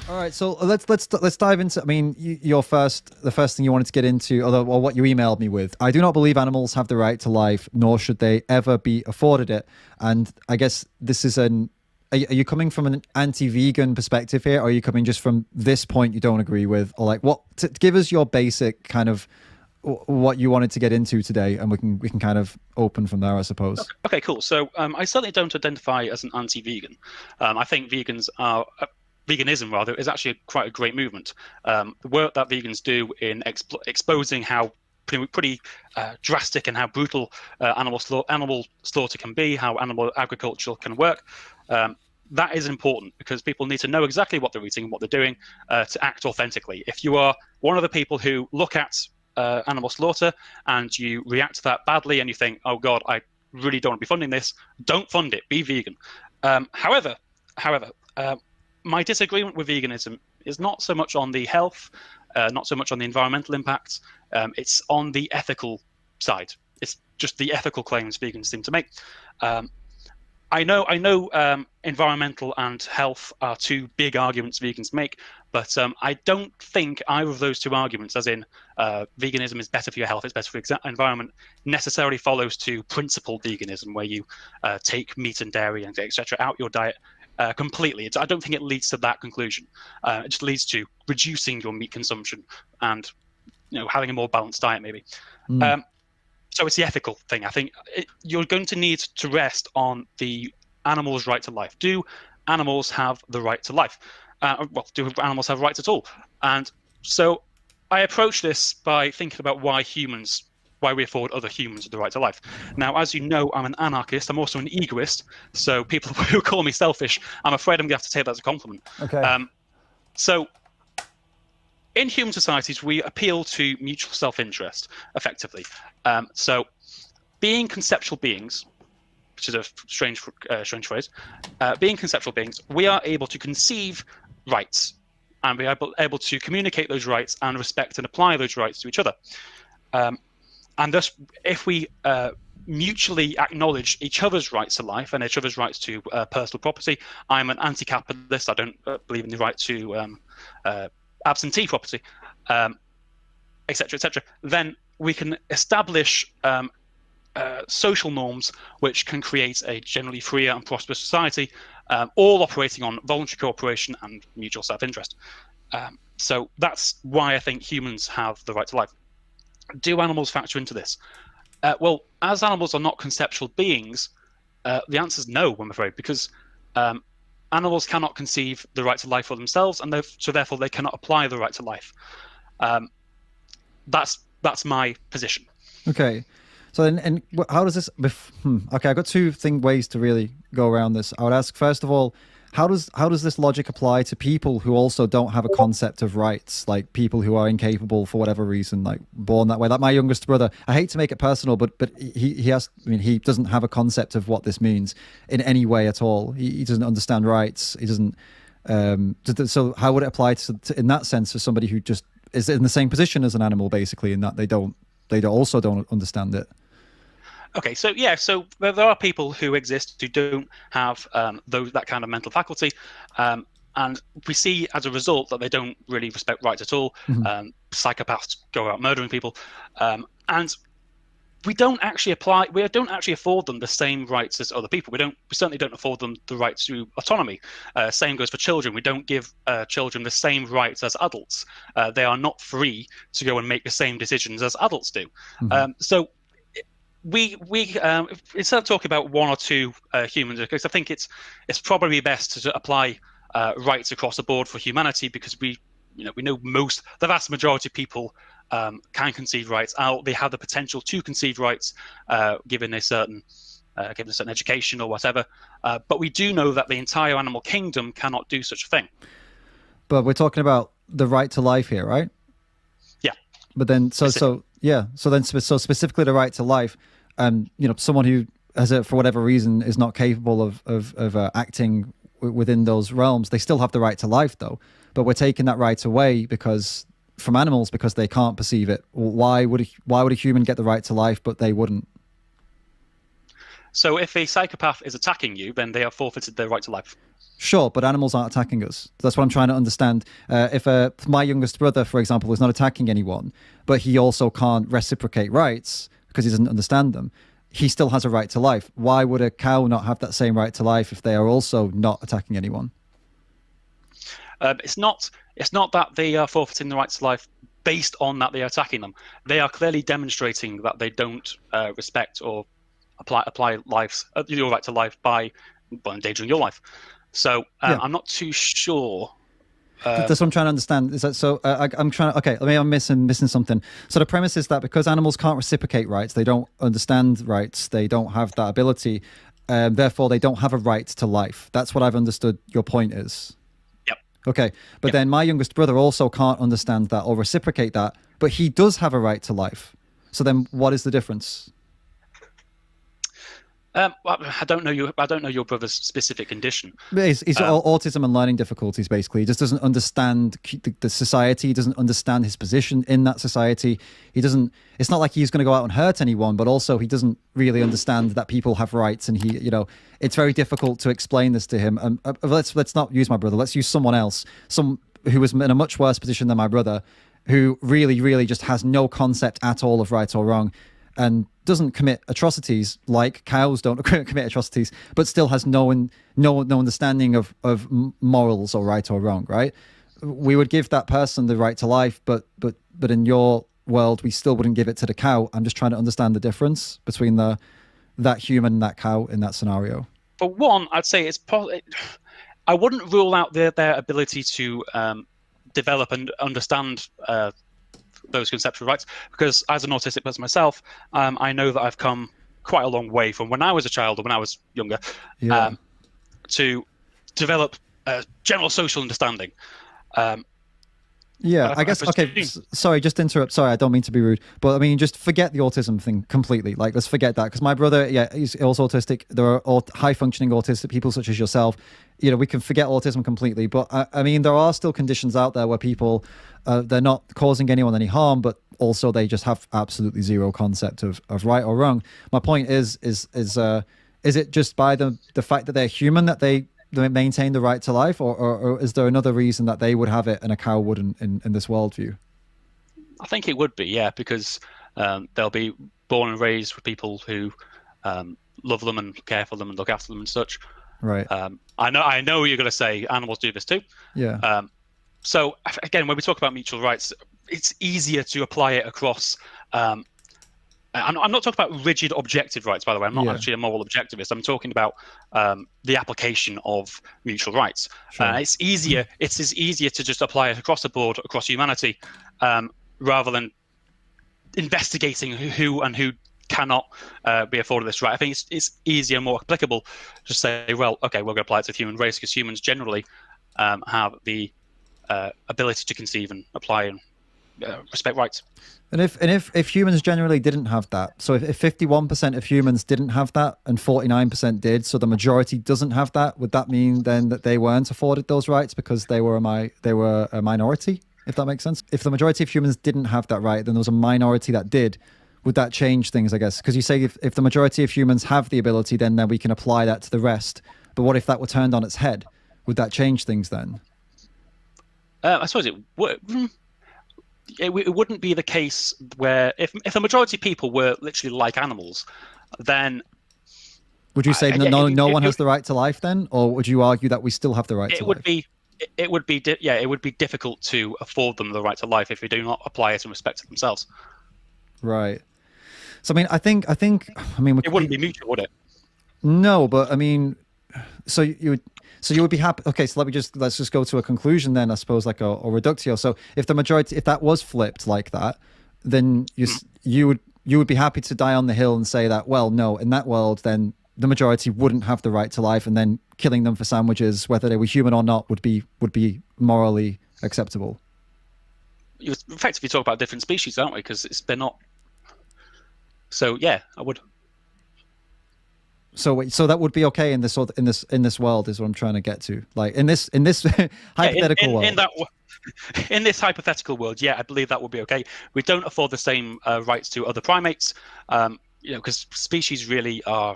All right, so let's dive into. I mean, the first thing you wanted to get into, or what you emailed me with. I do not believe animals have the right to life, nor should they ever be afforded it. And I guess this is an. Are you coming from an anti-vegan perspective here, or are you coming just from this point you don't agree with, or like what? Give us your basic kind of what you wanted to get into today, and we can kind of open from there, I suppose. Okay, cool. So I certainly don't identify as an anti-vegan. I think veganism rather is actually quite a great movement. The work that vegans do in exposing how pretty drastic and how brutal animal slaughter can be, how animal agriculture can work. That is important because people need to know exactly what they're eating and what they're doing to act authentically. If you are one of the people who look at animal slaughter and you react to that badly and you think, oh God, I really don't want to be funding this, don't fund it, be vegan. However, my disagreement with veganism is not so much on the health, not so much on the environmental impacts, it's on the ethical side. It's just the ethical claims vegans seem to make. I know environmental and health are two big arguments vegans make, but I don't think either of those two arguments, as in veganism is better for your health, it's better for your environment, necessarily follows to principled veganism, where you take meat and dairy and etc. out your diet completely. I don't think it leads to that conclusion. It just leads to reducing your meat consumption and having a more balanced diet, maybe. Mm. So it's the ethical thing. I think you're going to need to rest on the animal's right to life. Do animals have the right to life? Well, do animals have rights at all? And so I approach this by thinking about why we afford other humans the right to life. Now, as you know, I'm an anarchist. I'm also an egoist. So people who call me selfish, I'm afraid I'm going to have to take that as a compliment. Okay. So in human societies, we appeal to mutual self-interest, effectively. So being conceptual beings, which is a strange phrase, being conceptual beings, we are able to conceive rights, and we are able to communicate those rights and respect and apply those rights to each other. And thus, if we mutually acknowledge each other's rights to life and each other's rights to personal property, I'm an anti-capitalist. I don't believe in the right to absentee property, etc., etc. Then we can establish social norms which can create a generally freer and prosperous society, all operating on voluntary cooperation and mutual self-interest. So that's why I think humans have the right to life. Do animals factor into this? Well, as animals are not conceptual beings, the answer is no, I'm afraid, because animals cannot conceive the right to life for themselves, and so therefore they cannot apply the right to life. That's my position. Okay. So then, and how does this? Okay, I've got two ways to really go around this. I would ask first of all, how does this logic apply to people who also don't have a concept of rights, like people who are incapable for whatever reason, like born that way? Like my youngest brother, I hate to make it personal, but he has. I mean, he doesn't have a concept of what this means in any way at all. He doesn't understand rights. He doesn't. So how would it apply to in that sense for somebody who just is in the same position as an animal, basically, in that they also don't understand it? Okay, so yeah, so there are people who exist who don't have that kind of mental faculty, and we see as a result that they don't really respect rights at all. Mm-hmm. Psychopaths go out murdering people, and we don't actually afford them the same rights as other people. We certainly don't afford them the right to autonomy. Same goes for children. We don't give children the same rights as adults. They are not free to go and make the same decisions as adults do. Mm-hmm. So we instead of talking about one or two humans, because I think it's probably best to apply rights across the board for humanity, because we know the vast majority of people can conceive rights. They have the potential to conceive rights given a certain education or whatever. But we do know that the entire animal kingdom cannot do such a thing. But we're talking about the right to life here, right? Yeah. But then, so specifically the right to life, someone who has for whatever reason is not capable of acting within those realms, they still have the right to life, though. But we're taking that right away from animals because they can't perceive it. Why would a human get the right to life, but they wouldn't? So if a psychopath is attacking you, then they have forfeited their right to life. Sure, but animals aren't attacking us. That's what I'm trying to understand. If my youngest brother, for example, is not attacking anyone, but he also can't reciprocate rights because he doesn't understand them, he still has a right to life. Why would a cow not have that same right to life if they are also not attacking anyone? It's not that they are forfeiting the right to life based on that they are attacking them. They are clearly demonstrating that they don't respect or apply your right to life by endangering your life. So I'm not too sure. That's what I'm trying to understand. Is that so? I'm trying to. Okay, maybe I'm missing something. So the premise is that because animals can't reciprocate rights, they don't understand rights, they don't have that ability, therefore they don't have a right to life. That's what I've understood. Your point is. Yep. Okay, but then my youngest brother also can't understand that or reciprocate that, but he does have a right to life. So then, what is the difference? Well, I don't know your brother's specific condition. He's autism and learning difficulties. Basically, he just doesn't understand the society. He doesn't understand his position in that society. He doesn't. It's not like he's going to go out and hurt anyone, but also he doesn't really understand that people have rights, and it's very difficult to explain this to him. Let's not use my brother. Let's use someone else, some who was in a much worse position than my brother, who really, really just has no concept at all of right or wrong, and doesn't commit atrocities like cows don't commit atrocities, but still has no understanding of morals or right or wrong. Right? We would give that person the right to life, but in your world, we still wouldn't give it to the cow. I'm just trying to understand the difference between that human and that cow in that scenario. For one, I'd say I wouldn't rule out their ability to develop and understand those conceptual rights, because as an autistic person myself, I know that I've come quite a long way from when I was a child or when I was younger to develop a general social understanding. I guess, okay, sorry, just to interrupt. Sorry, I don't mean to be rude, but I mean, just forget the autism thing completely. Like, let's forget that, because my brother, he's also autistic. There are high-functioning autistic people such as yourself. We can forget autism completely. But, I mean, there are still conditions out there where people, they're not causing anyone any harm, but also they just have absolutely zero concept of right or wrong. My point is it just by the fact that they're human that they maintain the right to life, or is there another reason that they would have it and a cow wouldn't in this worldview? I think it would be, because they'll be born and raised with people who love them and care for them and look after them and such. Right. I know you're going to say animals do this too. Yeah. So again, when we talk about mutual rights, it's easier to apply it across. I'm not talking about rigid objective rights, by the way. I'm not actually a moral objectivist. I'm talking about the application of mutual rights. Sure. It's easier to just apply it across the board, across humanity, rather than investigating who cannot be afforded this right. I think it's easier, more applicable to say, well, okay, we're going to apply it to the human race, because humans generally have the ability to conceive and apply and respect rights. And if humans generally didn't have that, so if 51% of humans didn't have that and 49% did, so the majority doesn't have that, would that mean then that they weren't afforded those rights because they were a minority, if that makes sense? If the majority of humans didn't have that right, then there was a minority that did. Would that change things, I guess? Because you say if the majority of humans have the ability, then we can apply that to the rest. But what if that were turned on its head? Would that change things then? I suppose it would. It wouldn't be the case where if the majority of people were literally like animals, then would you say no one has the right to life then, or would you argue that we still have the right to life? It would be difficult to afford them the right to life if we do not apply it and respect it themselves. Right. So I mean it wouldn't be mutual, would it? No, but I mean, so you would be happy. Okay, so let's just go to a conclusion then, I suppose, like a reductio. So if that was flipped like that, then you would be happy to die on the hill and say that, well, no, in that world, then the majority wouldn't have the right to life, and then killing them for sandwiches, whether they were human or not, would be morally acceptable. You effectively talk about different species, aren't we? Because they're not. So yeah, I would. So that would be okay in this world, is what I'm trying to get to. Like in this hypothetical world. In this hypothetical world, I believe that would be okay. We don't afford the same rights to other primates, because species really are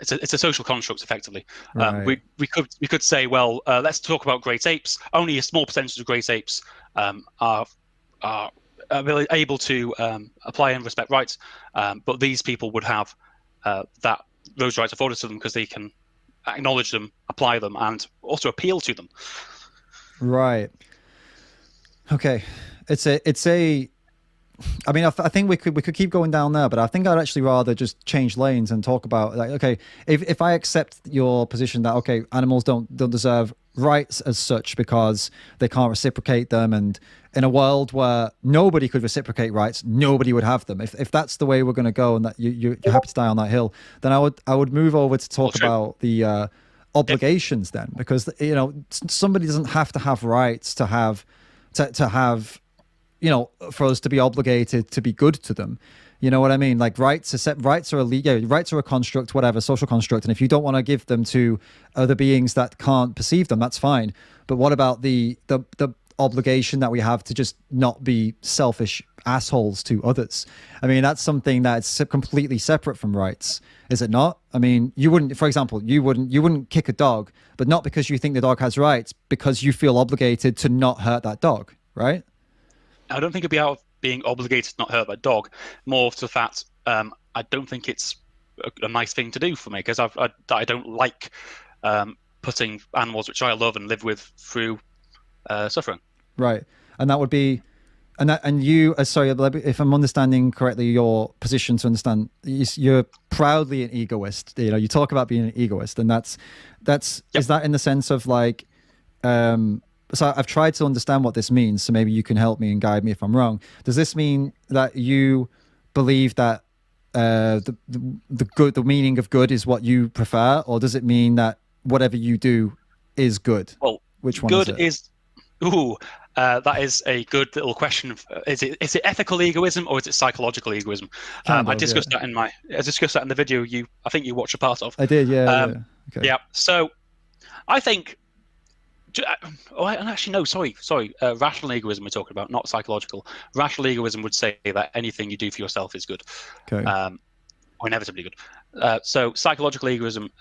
it's a social construct, effectively. Right. We could say, well, let's talk about great apes. Only a small percentage of great apes are really able to apply and respect rights, but these people would have those rights afforded to them because they can acknowledge them, apply them, and also appeal to them. Right. Okay. It's a I mean, I think we could keep going down there, but I think I'd actually rather just change lanes and talk about, like, okay, if I accept your position that, okay, animals don't deserve rights as such because they can't reciprocate them, and in a world where nobody could reciprocate rights, nobody would have them. If that's the way we're going to go, and that you're happy to die on that hill, then I would move over to talk about the obligations then, because somebody doesn't have to have rights to have for us to be obligated to be good to them. You know what I mean? Like rights are rights are a construct, whatever, social construct. And if you don't want to give them to other beings that can't perceive them, that's fine. But what about the obligation that we have to just not be selfish assholes to others? I mean, that's something that's completely separate from rights, is it not? I mean, you wouldn't, for example, you wouldn't kick a dog, but not because you think the dog has rights, because you feel obligated to not hurt that dog, right? I don't think it'd be out of being obligated to not hurt that dog. More to the fact, I don't think it's a nice thing to do for me, because I don't like putting animals which I love and live with through suffering. Right, and that would be, and you. Sorry, if I'm understanding correctly, your position to understand, you're proudly an egoist. You talk about being an egoist, and that's yep. Is that in the sense of like. So I've tried to understand what this means, so maybe you can help me and guide me if I'm wrong. Does this mean that you believe that the meaning of good is what you prefer, or does it mean that whatever you do is good? Well, which one good is it? That is a good little question. Is it ethical egoism or is it psychological egoism? I discussed that in the video I think you watched a part of. I did, yeah. Okay. Yeah. So I think. Actually, no. Sorry. Rational egoism we're talking about, not psychological. Rational egoism would say that anything you do for yourself is good, okay, or inevitably good. So psychological egoism.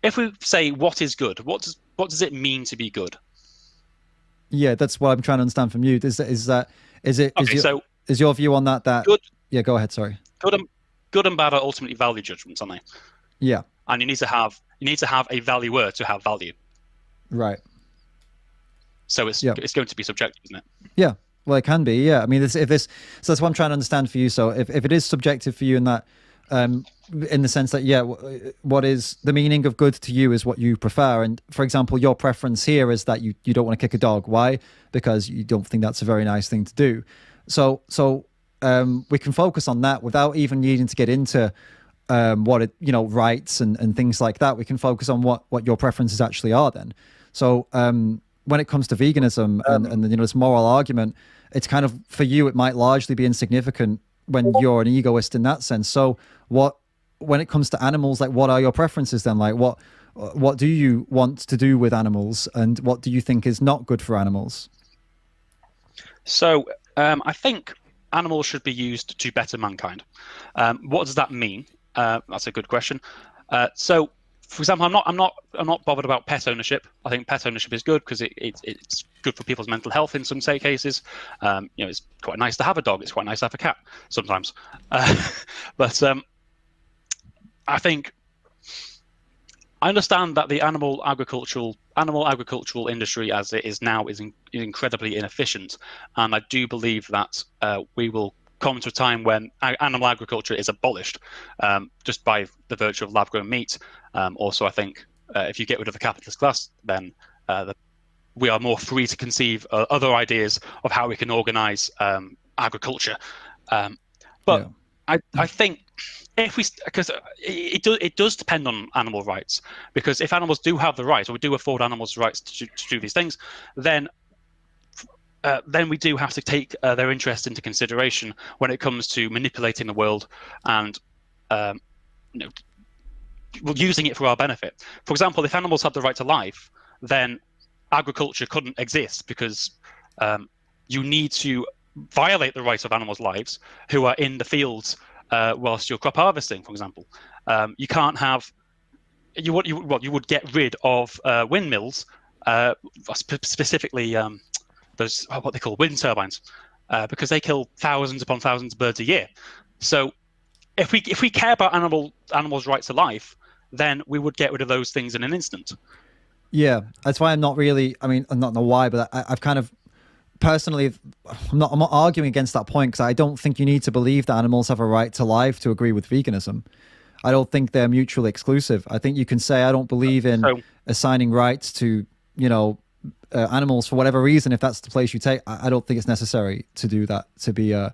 If we say what is good, what does it mean to be good? Yeah, that's what I'm trying to understand from you. Is your view on that? Good. Yeah, go ahead. Sorry. Good and bad are ultimately value judgments, aren't they? Yeah. And you need to have a valuer to have value. Right. So it's going to be subjective, isn't it? Yeah. Well, it can be. Yeah. I mean, so that's what I'm trying to understand for you. So if it is subjective for you in that, in the sense that, what is the meaning of good to you is what you prefer. And for example, your preference here is that you don't want to kick a dog. Why? Because you don't think that's a very nice thing to do. So we can focus on that without even needing to get into rights and things like that. We can focus on what your preferences actually are then. So when it comes to veganism and this moral argument, it's kind of, for you, it might largely be insignificant when you're an egoist in that sense. So when it comes to animals, like, what are your preferences then? Like, what do you want to do with animals, and what do you think is not good for animals? So I think animals should be used to better mankind. What does that mean? That's a good question. So, for example, I'm not bothered about pet ownership. I think pet ownership is good because it's good for people's mental health in some cases. It's quite nice to have a dog. It's quite nice to have a cat sometimes. But I think I understand that the animal agricultural industry as it is now is incredibly inefficient, and I do believe that we will come to a time when animal agriculture is abolished, just by the virtue of lab-grown meat. Also, I think if you get rid of the capitalist class, then we are more free to conceive other ideas of how we can organize agriculture. But I think because it does depend on animal rights, because if animals do have the right, or we do afford animals the rights to do these things, then we do have to take their interest into consideration when it comes to manipulating the world and using it for our benefit. For example, if animals had the right to life, then agriculture couldn't exist, because you need to violate the rights of animals' lives who are in the fields whilst you're crop harvesting, for example. You can't have you would get rid of windmills, specifically those what they call wind turbines, because they kill thousands upon thousands of birds a year. So if we care about animals' rights to life, then we would get rid of those things in an instant. Yeah, that's why I'm not really. I mean, I don't know why, but I've kind of personally, I'm not arguing against that point because I don't think you need to believe that animals have a right to life to agree with veganism. I don't think they're mutually exclusive. I think you can say I don't believe in assigning rights to animals for whatever reason. If that's the place you take, I don't think it's necessary to do that to be a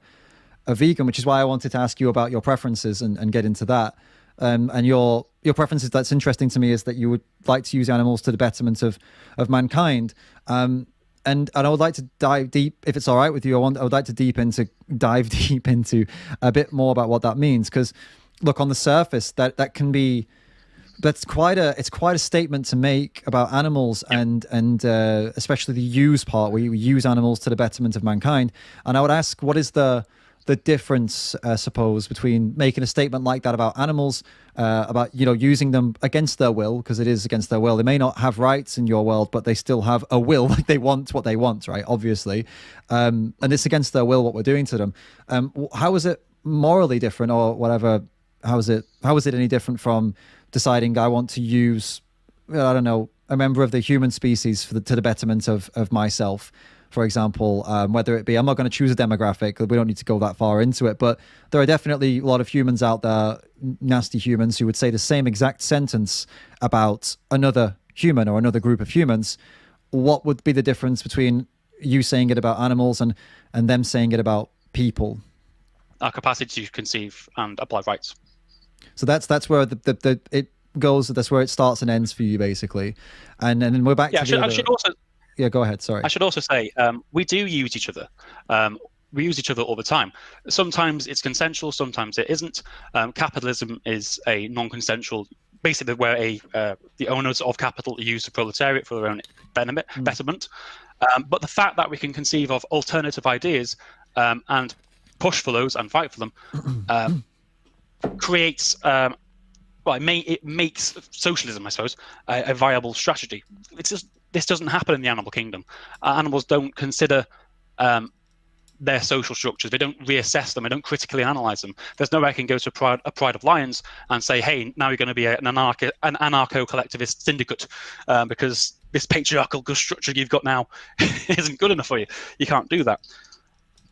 vegan, which is why I wanted to ask you about your preferences and get into that. And your preferences, that's interesting to me, is that you would like to use animals to the betterment of mankind. And I would like to dive deep, if it's all right with you. I would like to dive deep into a bit more about what that means, because look, on the surface, that can be, it's quite a statement to make about animals and especially the use part, where you use animals to the betterment of mankind. And I would ask, what is the difference, I suppose, between making a statement like that about animals, about using them against their will, because it is against their will. They may not have rights in your world, but they still have a will. Like, they want what they want, right? Obviously, and it's against their will what we're doing to them. How is it morally different, or whatever? How is it any different from deciding I want to use, I don't know, a member of the human species to the betterment of myself? For example, whether it be, I'm not going to choose a demographic, we don't need to go that far into it, but there are definitely a lot of humans out there, nasty humans, who would say the same exact sentence about another human or another group of humans. What would be the difference between you saying it about animals and them saying it about people? Our capacity to conceive and apply rights. So that's where it goes. That's where it starts and ends for you, basically. And then we're back to I should also. Yeah, go ahead. Sorry. I should also say we do use each other. We use each other all the time. Sometimes it's consensual, sometimes it isn't. Capitalism is a non-consensual, basically where the owners of capital use the proletariat for their own betterment. But the fact that we can conceive of alternative ideas and push for those and fight for them creates. It makes socialism, I suppose, a viable strategy. It's just. This doesn't happen in the animal kingdom. Animals don't consider their social structures. They don't reassess them. They don't critically analyze them. There's no way I can go to a pride of lions and say, hey, now you're going to be an anarcho-collectivist syndicate because this patriarchal structure you've got now isn't good enough for you. You can't do that.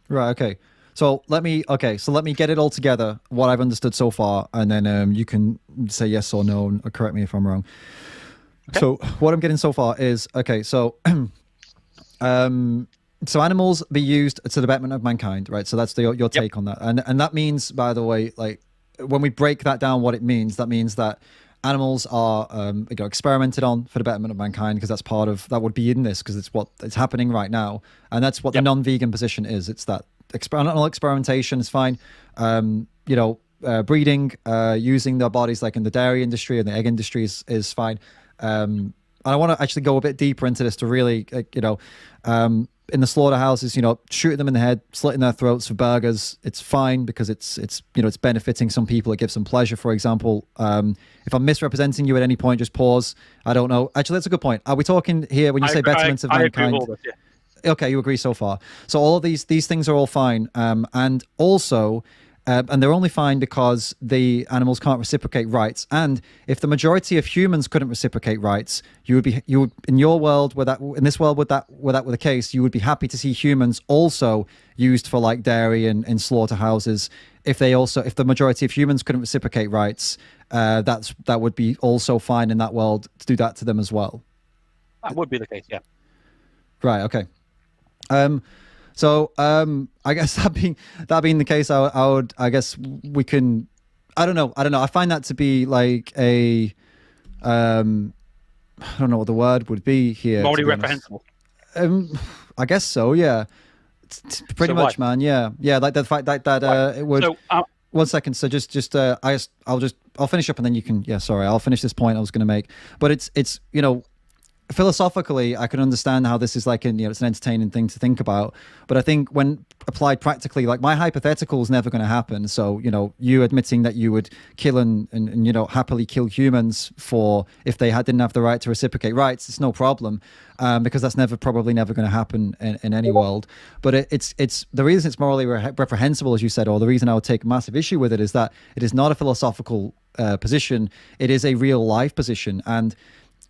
Right. Okay. So let me get it all together, what I've understood so far, and then you can say yes or no, or correct me if I'm wrong. Okay. So what I'm getting so far is, okay, so so animals be used to the betterment of mankind, right? So that's your take on that. And that means, by the way, like, when we break that down, what it means, that means that animals are experimented on for the betterment of mankind, because that would be in this, because it's what it's happening right now. And that's what the non-vegan position is. It's that experimentation is fine. Breeding, using their bodies, like in the dairy industry and the egg industry, is fine. And I want to actually go a bit deeper into this to really, in the slaughterhouses, shooting them in the head, slitting their throats for burgers, it's fine because it's benefiting some people. It gives them pleasure, for example. If I'm misrepresenting you at any point, just pause. I don't know. Actually, that's a good point. Are we talking here when you say betterment of mankind? I agree with all this, Okay, you agree so far. So all of these things are all fine. And also, and they're only fine because the animals can't reciprocate rights. And if the majority of humans couldn't reciprocate rights, you would in your world, in this world, where that were the case, you would be happy to see humans also used for, like, dairy and slaughterhouses. If the majority of humans couldn't reciprocate rights, that would be also fine in that world to do that to them as well. That would be the case, yeah. Right. Okay. So I guess that being the case, I guess we can. I don't know. I find that to be like a. I don't know what the word would be here. Morally reprehensible. I guess so. Yeah. Pretty much, man. Yeah. Like the fact that it would. So, 1 second. So I'll finish up and then you can. Yeah. Sorry. I'll finish this point I was going to make. But it's philosophically, I can understand how this is like it's an entertaining thing to think about. But I think when applied practically, like my hypothetical is never going to happen. So, you admitting that you would kill and happily kill humans for if they didn't have the right to reciprocate rights, it's no problem, because that's probably never going to happen in any world. But it's the reason it's morally reprehensible, as you said, or the reason I would take massive issue with it is that it is not a philosophical position. It is a real life position. And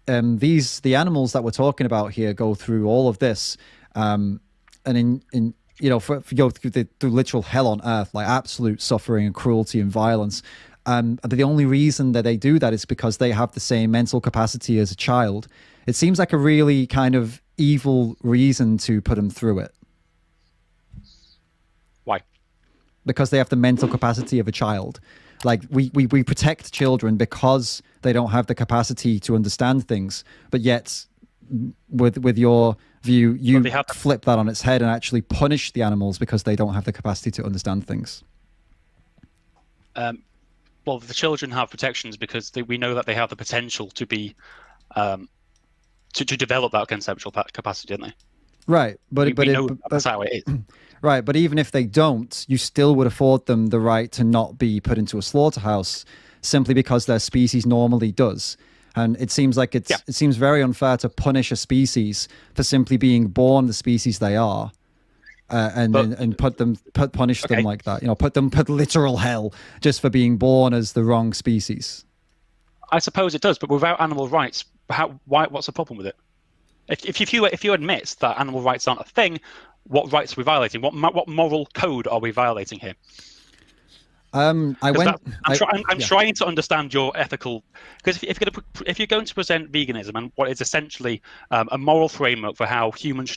the animals that we're talking about here go through all of this, and for go through the literal hell on earth, like absolute suffering and cruelty and violence. The only reason that they do that is because they have the same mental capacity as a child. It seems like a really kind of evil reason to put them through it. Why? Because they have the mental capacity of a child. Like we protect children because they don't have the capacity to understand things, but yet with your view, you flip that on its head and actually punish the animals because they don't have the capacity to understand things. Well, the children have protections because we know that they have the potential to be to develop that conceptual capacity, don't they? Right, but that's how it is. Right, but even if they don't, you still would afford them the right to not be put into a slaughterhouse simply because their species normally does. And it seems like it seems very unfair to punish a species for simply being born the species they are, and punish them like that. Put literal hell just for being born as the wrong species. I suppose it does, but without animal rights, what's the problem with it? If you admit that animal rights aren't a thing, what rights are we violating? What moral code are we violating here? I'm trying to understand your ethical, because if you're going to present veganism and what is essentially a moral framework for how humans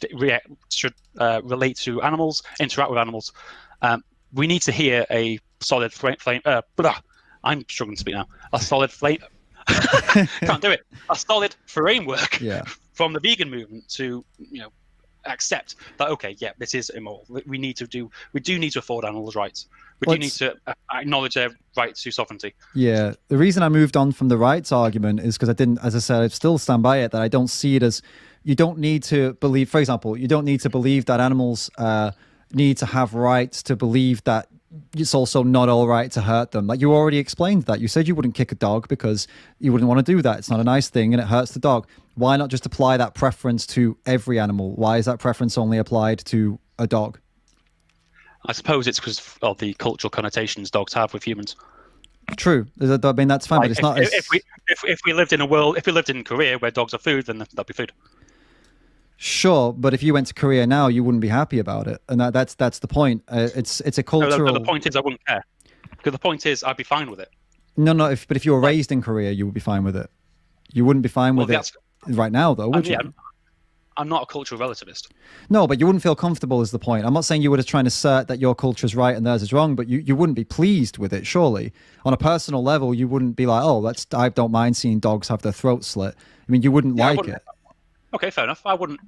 should relate to animals, interact with animals, we need to hear a solid I'm struggling to speak now. A solid can't do it. A solid framework from the vegan movement to accept that this is immoral. We do need to afford animals' rights. We do need to acknowledge their right to sovereignty. Yeah, the reason I moved on from the rights argument is because as I said, I still stand by it, that I don't see it as, you don't need to believe, for example, you don't need to believe that animals need to have rights to believe that it's also not all right to hurt them. Like you already explained that. You said you wouldn't kick a dog because you wouldn't want to do that. It's not a nice thing and it hurts the dog. Why not just apply that preference to every animal? Why is that preference only applied to a dog? I suppose it's because of the cultural connotations dogs have with humans. True. I mean, that's fine, but it's not. If we lived in Korea where dogs are food, then that'd be food. Sure, but if you went to Korea now, you wouldn't be happy about it, and that's the point. It's a cultural. No, the point is, I wouldn't care. Because the point is, I'd be fine with it. No. But if you were raised in Korea, you would be fine with it. You wouldn't be fine with it right now, though, would you? I'm not a cultural relativist. No, but you wouldn't feel comfortable is the point. I'm not saying you were just trying to assert that your culture is right and theirs is wrong, but you wouldn't be pleased with it, surely. On a personal level, you wouldn't be like, I don't mind seeing dogs have their throats slit. I mean, you wouldn't like it. Okay, fair enough. I wouldn't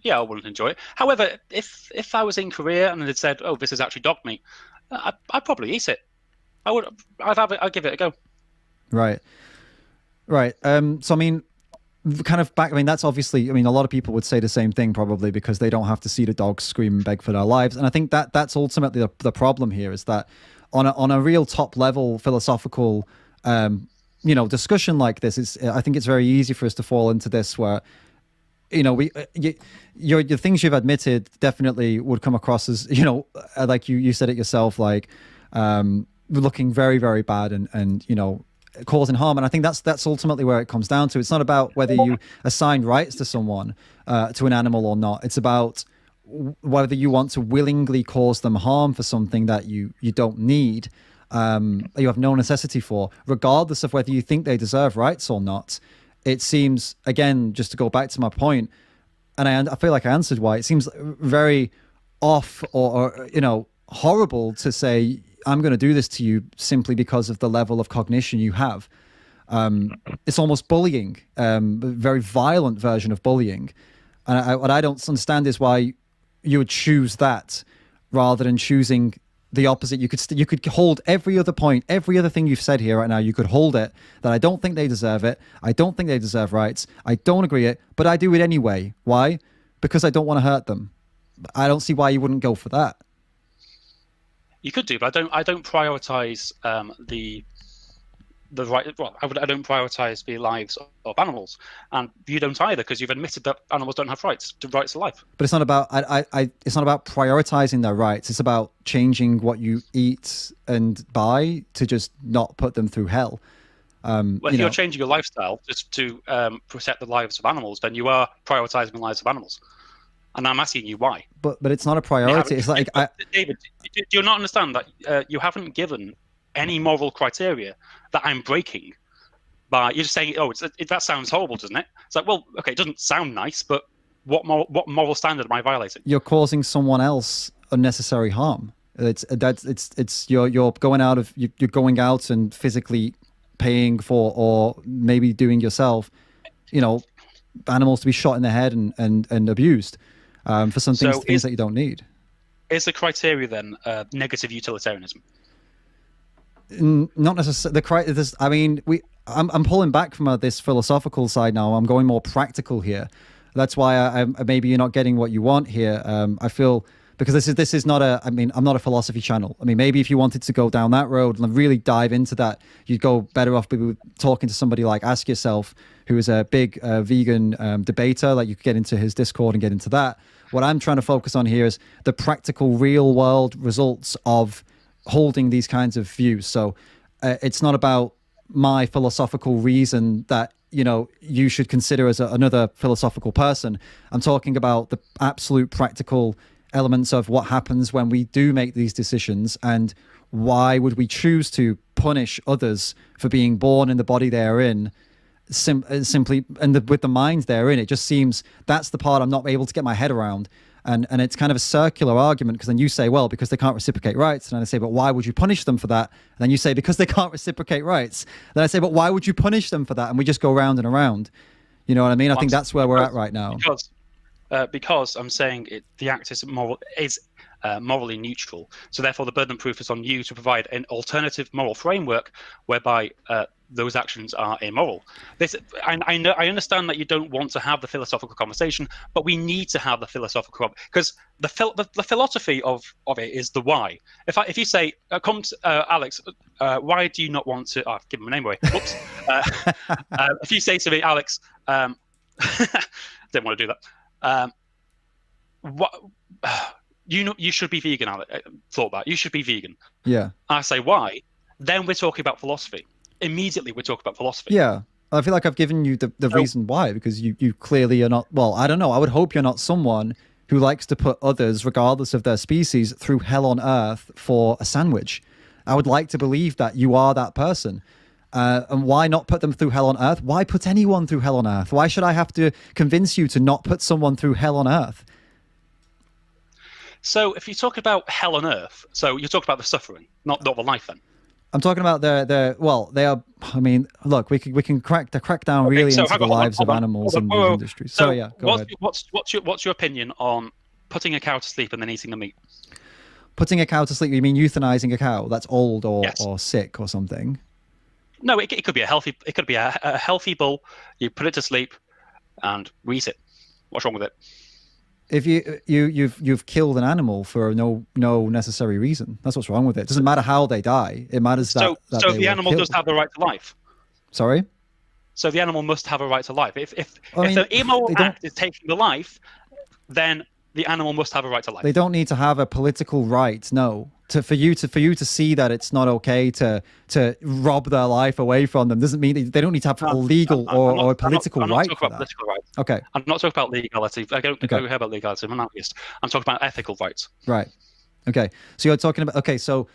enjoy it. However, if I was in Korea and they'd said, "Oh, this is actually dog meat," I'd probably eat it. I'd give it a go. Right. So I mean, that's obviously, a lot of people would say the same thing probably because they don't have to see the dogs scream and beg for their lives. And I think that's ultimately the problem here, is that on a real top level philosophical, discussion like this, I think it's very easy for us to fall into this where, your things you've admitted definitely would come across as, like you said it yourself, like looking very, very bad and causing harm. And I think that's ultimately where it comes down to. It's not about whether you assign rights to someone, to an animal or not. It's about whether you want to willingly cause them harm for something that you don't need, you have no necessity for, regardless of whether you think they deserve rights or not. It seems, again, just to go back to my point, and I feel like I answered why, it seems very off or horrible to say, I'm going to do this to you simply because of the level of cognition you have. It's almost bullying, a very violent version of bullying. And what I don't understand is why you would choose that rather than choosing the opposite. You could hold every other point, every other thing you've said here right now. You could hold it that I don't think they deserve it. I don't think they deserve rights. I don't agree it, but I do it anyway. Why? Because I don't want to hurt them. I don't see why you wouldn't go for that. You could do, but I don't prioritize the right. Well, I don't prioritize the lives of animals, and you don't either, because you've admitted that animals don't have rights to life. But it's not about it's not about prioritizing their rights. It's about changing what you eat and buy to just not put them through hell. Well, if you're changing your lifestyle just to protect the lives of animals, then you are prioritizing the lives of animals. And I'm asking you why. But it's not a priority. It's like David, do you not understand that you haven't given any moral criteria that I'm breaking? You're just saying, that sounds horrible, doesn't it? It's like, well, okay, it doesn't sound nice, but what moral standard am I violating? You're causing someone else unnecessary harm. You're going out and physically paying for, or maybe doing yourself, animals to be shot in the head and abused for some things that you don't need. Is the criteria then negative utilitarianism? Not necessarily. I'm pulling back from this philosophical side now. I'm going more practical here. That's why maybe you're not getting what you want here. I feel, because this is not I'm not a philosophy channel. Maybe if you wanted to go down that road and really dive into that, you'd go better off talking to somebody like Ask Yourself, who is a big vegan debater. Like, you could get into his Discord and get into that. What I'm trying to focus on here is the practical, real world results of holding these kinds of views. So it's not about my philosophical reason that you should consider as another philosophical person. I'm talking about the absolute practical elements of what happens when we do make these decisions, and why would we choose to punish others for being born in the body they're in, simply, and with the mind they're in. It just seems that's the part I'm not able to get my head around. And it's kind of a circular argument, because then you say, well, because they can't reciprocate rights. And then I say, but why would you punish them for that? And then you say, because they can't reciprocate rights. Then I say, but why would you punish them for that? And we just go round and around. You know what I mean? I think that's where we're at right now. Because I'm saying the act is morally neutral. So therefore, the burden of proof is on you to provide an alternative moral framework whereby those actions are immoral. I understand that you don't want to have the philosophical conversation, but we need to have the philosophical, because the philosophy of it is the why. If you say, come to Alex, why do you not want to? I've given my name away. Whoops. If you say to me, Alex, didn't want to do that. What? You should be vegan, Alex. Thought that you should be vegan. Yeah. I say why? Then we're talking about philosophy. Immediately we're talking about philosophy. Yeah. I feel like I've given you the reason why, because you clearly are not, well, I don't know. I would hope you're not someone who likes to put others, regardless of their species, through hell on earth for a sandwich. I would like to believe that you are that person. And why not put them through hell on earth? Why put anyone through hell on earth? Why should I have to convince you to not put someone through hell on earth? So if you talk about hell on earth, so you're talking about the suffering, not the life then? I'm talking about they are, look, we can crack down really into the lives of animals in the industry. So yeah, go ahead. What's your opinion on putting a cow to sleep and then eating the meat? Putting a cow to sleep, you mean euthanizing a cow that's old or sick or something? No, it could be a healthy bull. You put it to sleep and we eat it. What's wrong with it? If you've killed an animal for no necessary reason, that's what's wrong with it. It doesn't matter how they die. It matters that the animal does have the right to life. Sorry. So the animal must have a right to life. If the immoral act is taking the life, then the animal must have a right to life. They don't need to have a political right. No. For you to see that it's not okay to rob their life away from them doesn't mean they don't need to have a legal or a political right. I'm not talking about political rights. Okay. I'm not talking about legality. I don't care about legality. I'm an atheist. I'm talking about ethical rights. Right. Okay. So you're talking about. Okay. So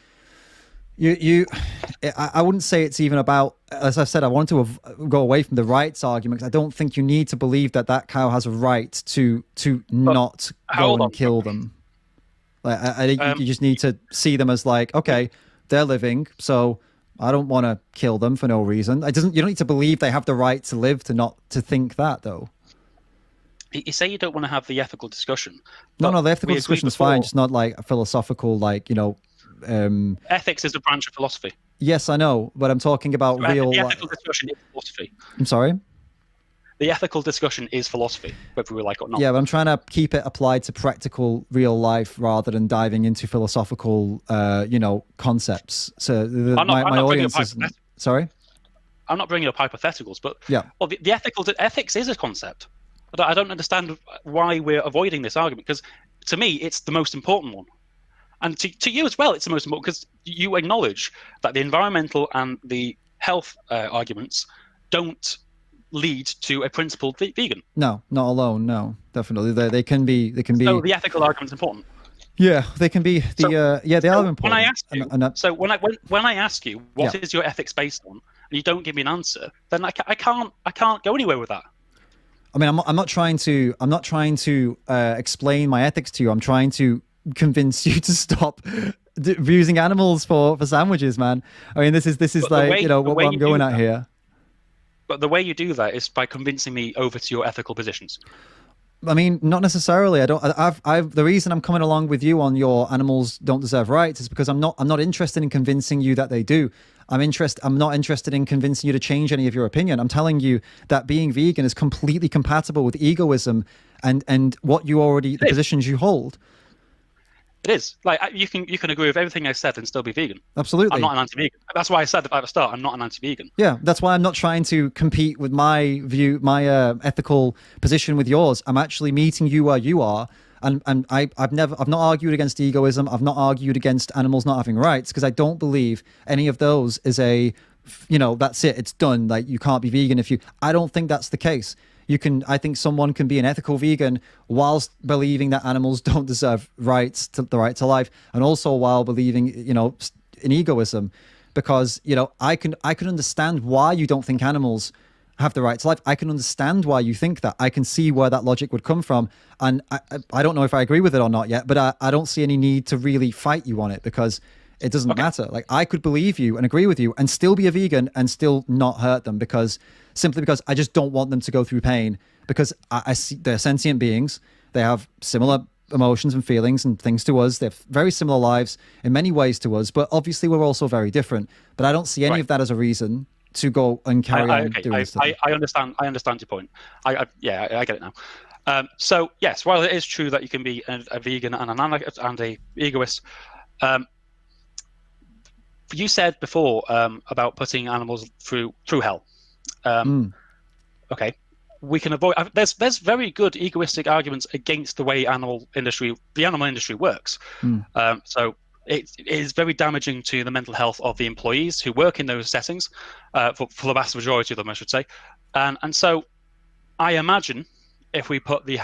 I wouldn't say it's even about. As I said, I wanted to go away from the rights argument. I don't think you need to believe that cow has a right to not go and kill them. Like, I think you just need to see them as like, okay, they're living, so I don't want to kill them for no reason. You don't need to believe they have the right to live to think that, though. You say you don't want to have the ethical discussion. No, the ethical discussion is fine. Just not like a philosophical, like, Ethics is a branch of philosophy. Yes, I know, but I'm talking about So real. the ethical discussion is philosophy. I'm sorry. The ethical discussion is philosophy, whether we like it or not. Yeah, but I'm trying to keep it applied to practical real life rather than diving into philosophical, concepts. So I'm not bringing audience up is hypotheticals. sorry. I'm not bringing up hypotheticals, but Yeah. well, the ethics is a concept. I don't understand why we're avoiding this argument, because to me, it's the most important one. And to you as well, it's the most important, because you acknowledge that the environmental and the health arguments don't lead to a principled vegan. No, not alone. No, definitely. They can be. So the ethical argument's important. Yeah, they can be. They are important. When I ask you, when I ask you what is your ethics based on, and you don't give me an answer, then I can't go anywhere with that. I mean, I'm not trying to explain my ethics to you. I'm trying to convince you to stop using animals for sandwiches, man. I mean, this is like what I'm going at here. But the way you do that is by convincing me over to your ethical positions. I mean, not necessarily. The reason I'm coming along with you on your animals don't deserve rights is because I'm not interested in convincing you that they do. I'm not interested in convincing you to change any of your opinion. I'm telling you that being vegan is completely compatible with egoism and what the positions you hold. It is. Like, you can agree with everything I said and still be vegan. Absolutely. I'm not an anti-vegan. That's why I said at the start I'm not an anti-vegan. Yeah, that's why I'm not trying to compete with my view, my ethical position with yours. I'm actually meeting you where you are, and I've not argued against egoism. I've not argued against animals not having rights, because I don't believe any of those is that's it. It's done. Like, you can't be vegan if you. I don't think that's the case. I think someone can be an ethical vegan whilst believing that animals don't deserve the right to life, and also while believing, in egoism, because, I can understand why you don't think animals have the right to life. I can understand why you think that. I can see where that logic would come from. And I don't know if I agree with it or not yet, but I don't see any need to really fight you on it, because it doesn't matter. Like, I could believe you and agree with you and still be a vegan and still not hurt them, simply because I just don't want them to go through pain, because I see they're sentient beings. They have similar emotions and feelings and things to us. They have very similar lives in many ways to us, but obviously we're also very different. But I don't see any of that as a reason to go and carry on doing stuff. I understand your point. I get it now. So yes, while it is true that you can be a vegan and a egoist, you said before about putting animals through hell. Okay, we can avoid. There's very good egoistic arguments against the way the animal industry works. So it is very damaging to the mental health of the employees who work in those settings, for the vast majority of them, I should say. And so I imagine if we put the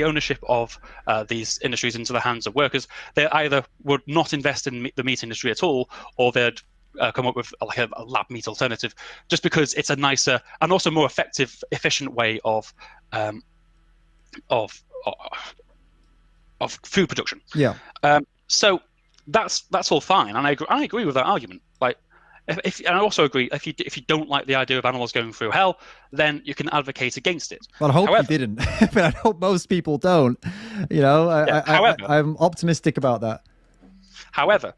ownership of these industries into the hands of workers, they either would not invest in the meat industry at all, or they'd come up with like a lab meat alternative, just because it's a nicer and also more effective, efficient way of food production. Yeah. So that's all fine, and I agree with that argument. Like, and I also agree, if you don't like the idea of animals going through hell, then you can advocate against it. Well, I hope you didn't. But I hope most people don't. I'm optimistic about that. However,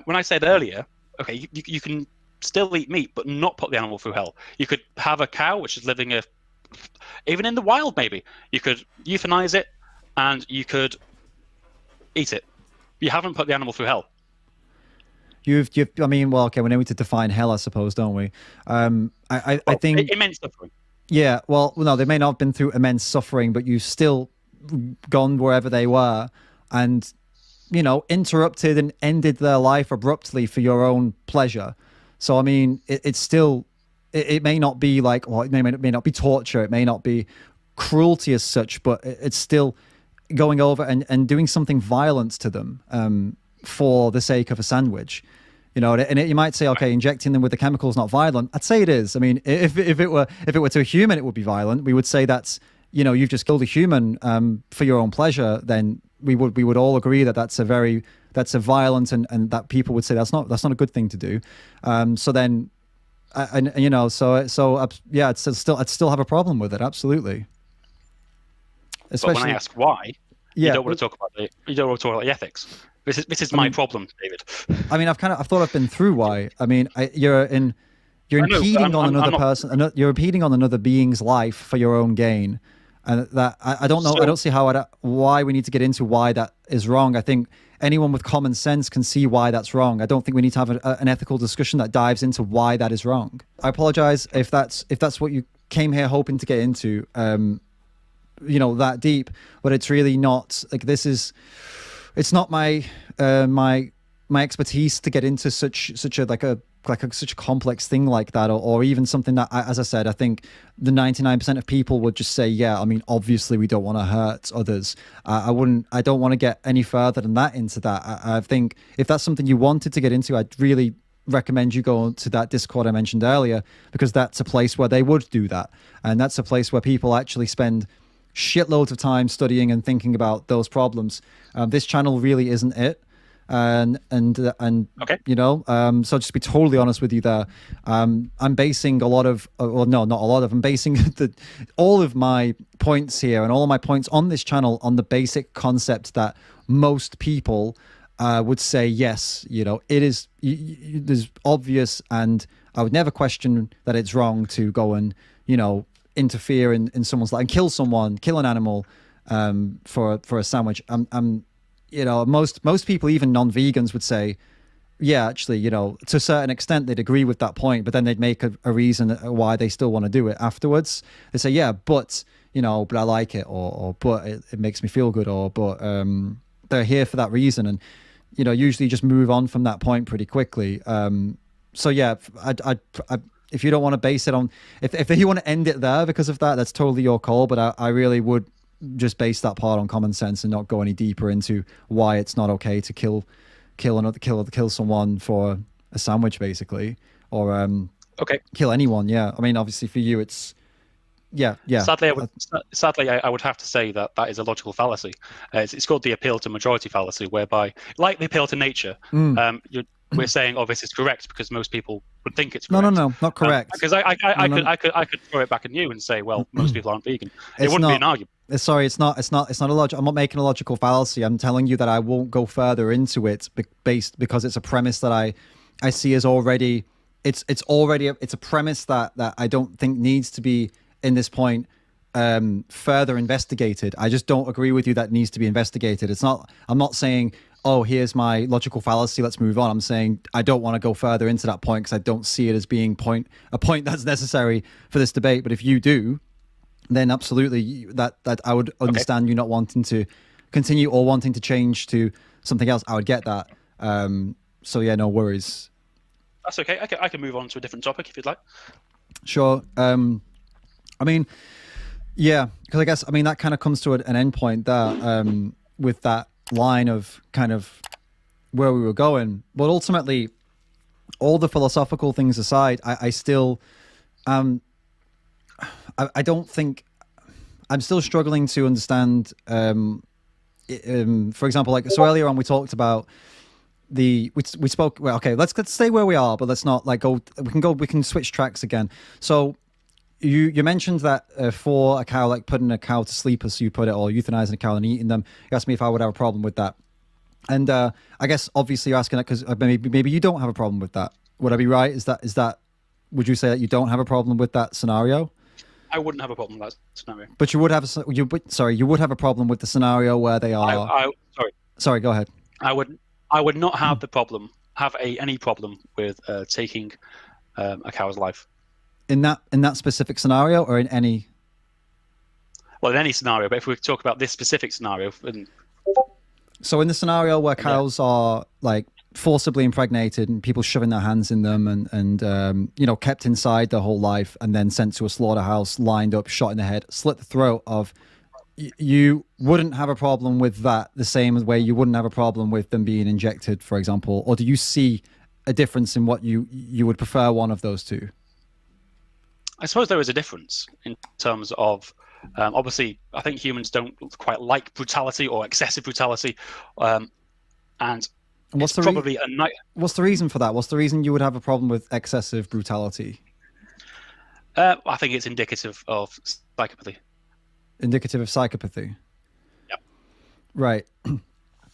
when I said earlier, okay, you can still eat meat, but not put the animal through hell. You could have a cow which is living even in the wild, maybe. You could euthanize it, and you could eat it. You haven't put the animal through hell. I mean, well, okay, we need to define hell, I suppose, don't we? I think immense suffering. Yeah, well, no, they may not have been through immense suffering, but you've still gone wherever they were and, interrupted and ended their life abruptly for your own pleasure. So, I mean, it's still, it may not be like, well, it may not be torture, it may not be cruelty as such, but it's still going over and doing something violent to them for the sake of a sandwich. You might say, okay, injecting them with the chemical is not violent. I'd say it is. I mean, if it were to a human, it would be violent. We would say that's, you've just killed a human for your own pleasure. Then we would all agree that that's a violent and that people would say that's not a good thing to do. So then, I'd still have a problem with it. Absolutely. Especially, but when I ask why, You don't want to talk about the ethics. This is my problem, David. I mean, I've thought I've been through why. I mean, you're impeding on another person. You're impeding on another being's life for your own gain, and that I don't know. I don't see why we need to get into why that is wrong. I think anyone with common sense can see why that's wrong. I don't think we need to have an ethical discussion that dives into why that is wrong. I apologize if that's what you came here hoping to get into. That deep, but it's really not. Like, it's not my my expertise to get into such a complex thing like that, or even something that, as I said, I think the 99% of people would just say, yeah, I mean, obviously we don't want to hurt others. I don't want to get any further than that into that. I think if that's something you wanted to get into, I'd really recommend you go to that Discord I mentioned earlier, because that's a place where they would do that, and that's a place where people actually spend shitloads of time studying and thinking about those problems. This channel really isn't it. And okay. So just to be totally honest with you there, I'm basing a lot of, well, no, not a lot of, I'm basing all of my points here and all of my points on this channel on the basic concept that most people would say, yes, it is, there's obvious, and I would never question that it's wrong to go and, interfere in someone's life and kill an animal for a sandwich. Most people, even non-vegans, would say, yeah, actually, to a certain extent they'd agree with that point, but then they'd make a reason why they still want to do it afterwards. They say, yeah, but I like it, or but it makes me feel good, or but they're here for that reason, and usually just move on from that point pretty quickly. So yeah, I if you don't want to base it on, if you want to end it there because of that, that's totally your call. But I really would just base that part on common sense and not go any deeper into why it's not okay to kill someone for a sandwich, basically, or kill anyone. Yeah, I mean, obviously for you, it's yeah. Sadly, I would have to say that is a logical fallacy. It's called the appeal to majority fallacy, whereby, like the appeal to nature, we're saying, oh, this is correct because most people would think it's correct. No, not correct. Because I could throw it back at you and say, well, most people aren't vegan. It wouldn't be an argument. Sorry, it's not a logic. I'm not making a logical fallacy. I'm telling you that I won't go further into it because it's a premise that I see as already. It's a premise that I don't think needs to be in this point further investigated. I just don't agree with you that needs to be investigated. I'm not saying, oh, here's my logical fallacy, let's move on. I'm saying I don't want to go further into that point because I don't see it as being a point that's necessary for this debate. But if you do, then absolutely that I would understand you not wanting to continue or wanting to change to something else. I would get that. So yeah, no worries. That's okay. I can move on to a different topic if you'd like. Sure. I mean, yeah, because I guess, that kind of comes to an end point there with that line of kind of where we were going. But ultimately, all the philosophical things aside, I still, I don't think, I'm still struggling to understand, for example, like, so earlier on we talked about we spoke, well, okay, let's stay where we are, but let's not like go, we can switch tracks again. So you mentioned that for a cow, like putting a cow to sleep, as you put it, or euthanizing a cow and eating them, you asked me if I would have a problem with that. And I guess obviously you're asking that because maybe you don't have a problem with that. Would I be right? Is that would you say that you don't have a problem with that scenario? I wouldn't have a problem with that scenario. But you would have you would have a problem with the scenario where they are. Sorry, go ahead. I would not have any problem with taking a cow's life. In that specific scenario, or in any? Well, in any scenario, but if we talk about this specific scenario, so in the scenario where cows are like forcibly impregnated and people shoving their hands in them and kept inside their whole life and then sent to a slaughterhouse, lined up, shot in the head, slit the throat of, you wouldn't have a problem with that the same way you wouldn't have a problem with them being injected, for example? Or do you see a difference in what you would prefer one of those two? I suppose there is a difference in terms of, obviously, I think humans don't quite like brutality or excessive brutality, and what's the reason for that? What's the reason you would have a problem with excessive brutality? I think it's indicative of psychopathy. Indicative of psychopathy? Yep. Right.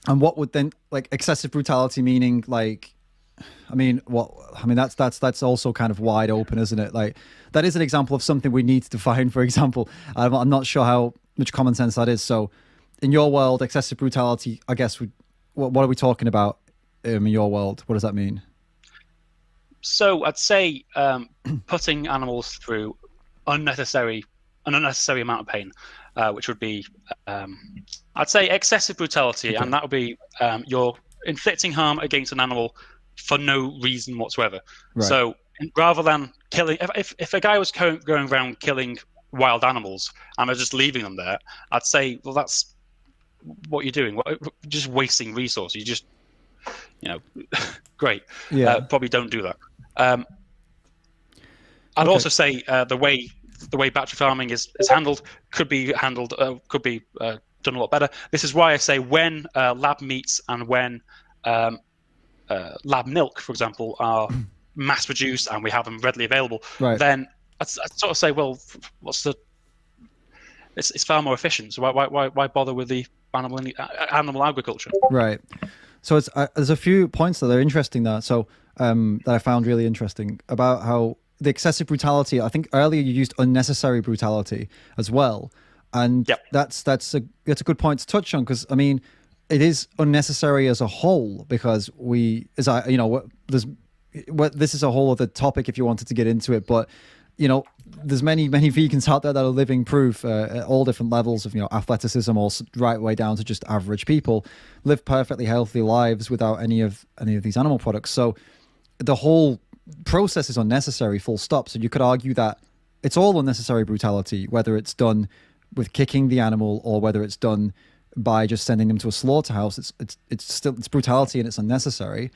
And what would then, like, excessive brutality meaning, like, I mean, what? I mean, that's also kind of wide open, isn't it? Like, that is an example of something we need to define. For example, I'm not sure how much common sense that is. So, in your world, excessive brutality, I guess, what are we talking about in your world? What does that mean? So I'd say putting animals through an unnecessary amount of pain, which would be, I'd say, excessive brutality, Okay. and that would be you're inflicting harm against an animal for no reason whatsoever. Right. So rather than killing, if a guy was going around killing wild animals and are just leaving them there, I'd say, well, that's what you're doing. Just wasting resources. You just, great. Yeah. Probably don't do that. I'd Okay. also say the way battery farming is handled could be handled done a lot better. This is why I say when lab meats and when lab milk, for example, are mass produced and we have them readily available, Right. then I'd sort of say, well, it's far more efficient. So why bother with the animal agriculture? Right. So there's a few points that are interesting there. So that I found really interesting about how the excessive brutality. I think earlier you used unnecessary brutality as well, and Yep. that's a good point to touch on, because I mean it is unnecessary as a whole, because this is a whole other topic if you wanted to get into it, but there's many vegans out there that are living proof at all different levels of athleticism, or right way down to just average people, live perfectly healthy lives without any of these animal products. So the whole process is unnecessary, full stop. So you could argue that it's all unnecessary brutality, whether it's done with kicking the animal or whether it's done by just sending them to a slaughterhouse. It's brutality, and it's unnecessary.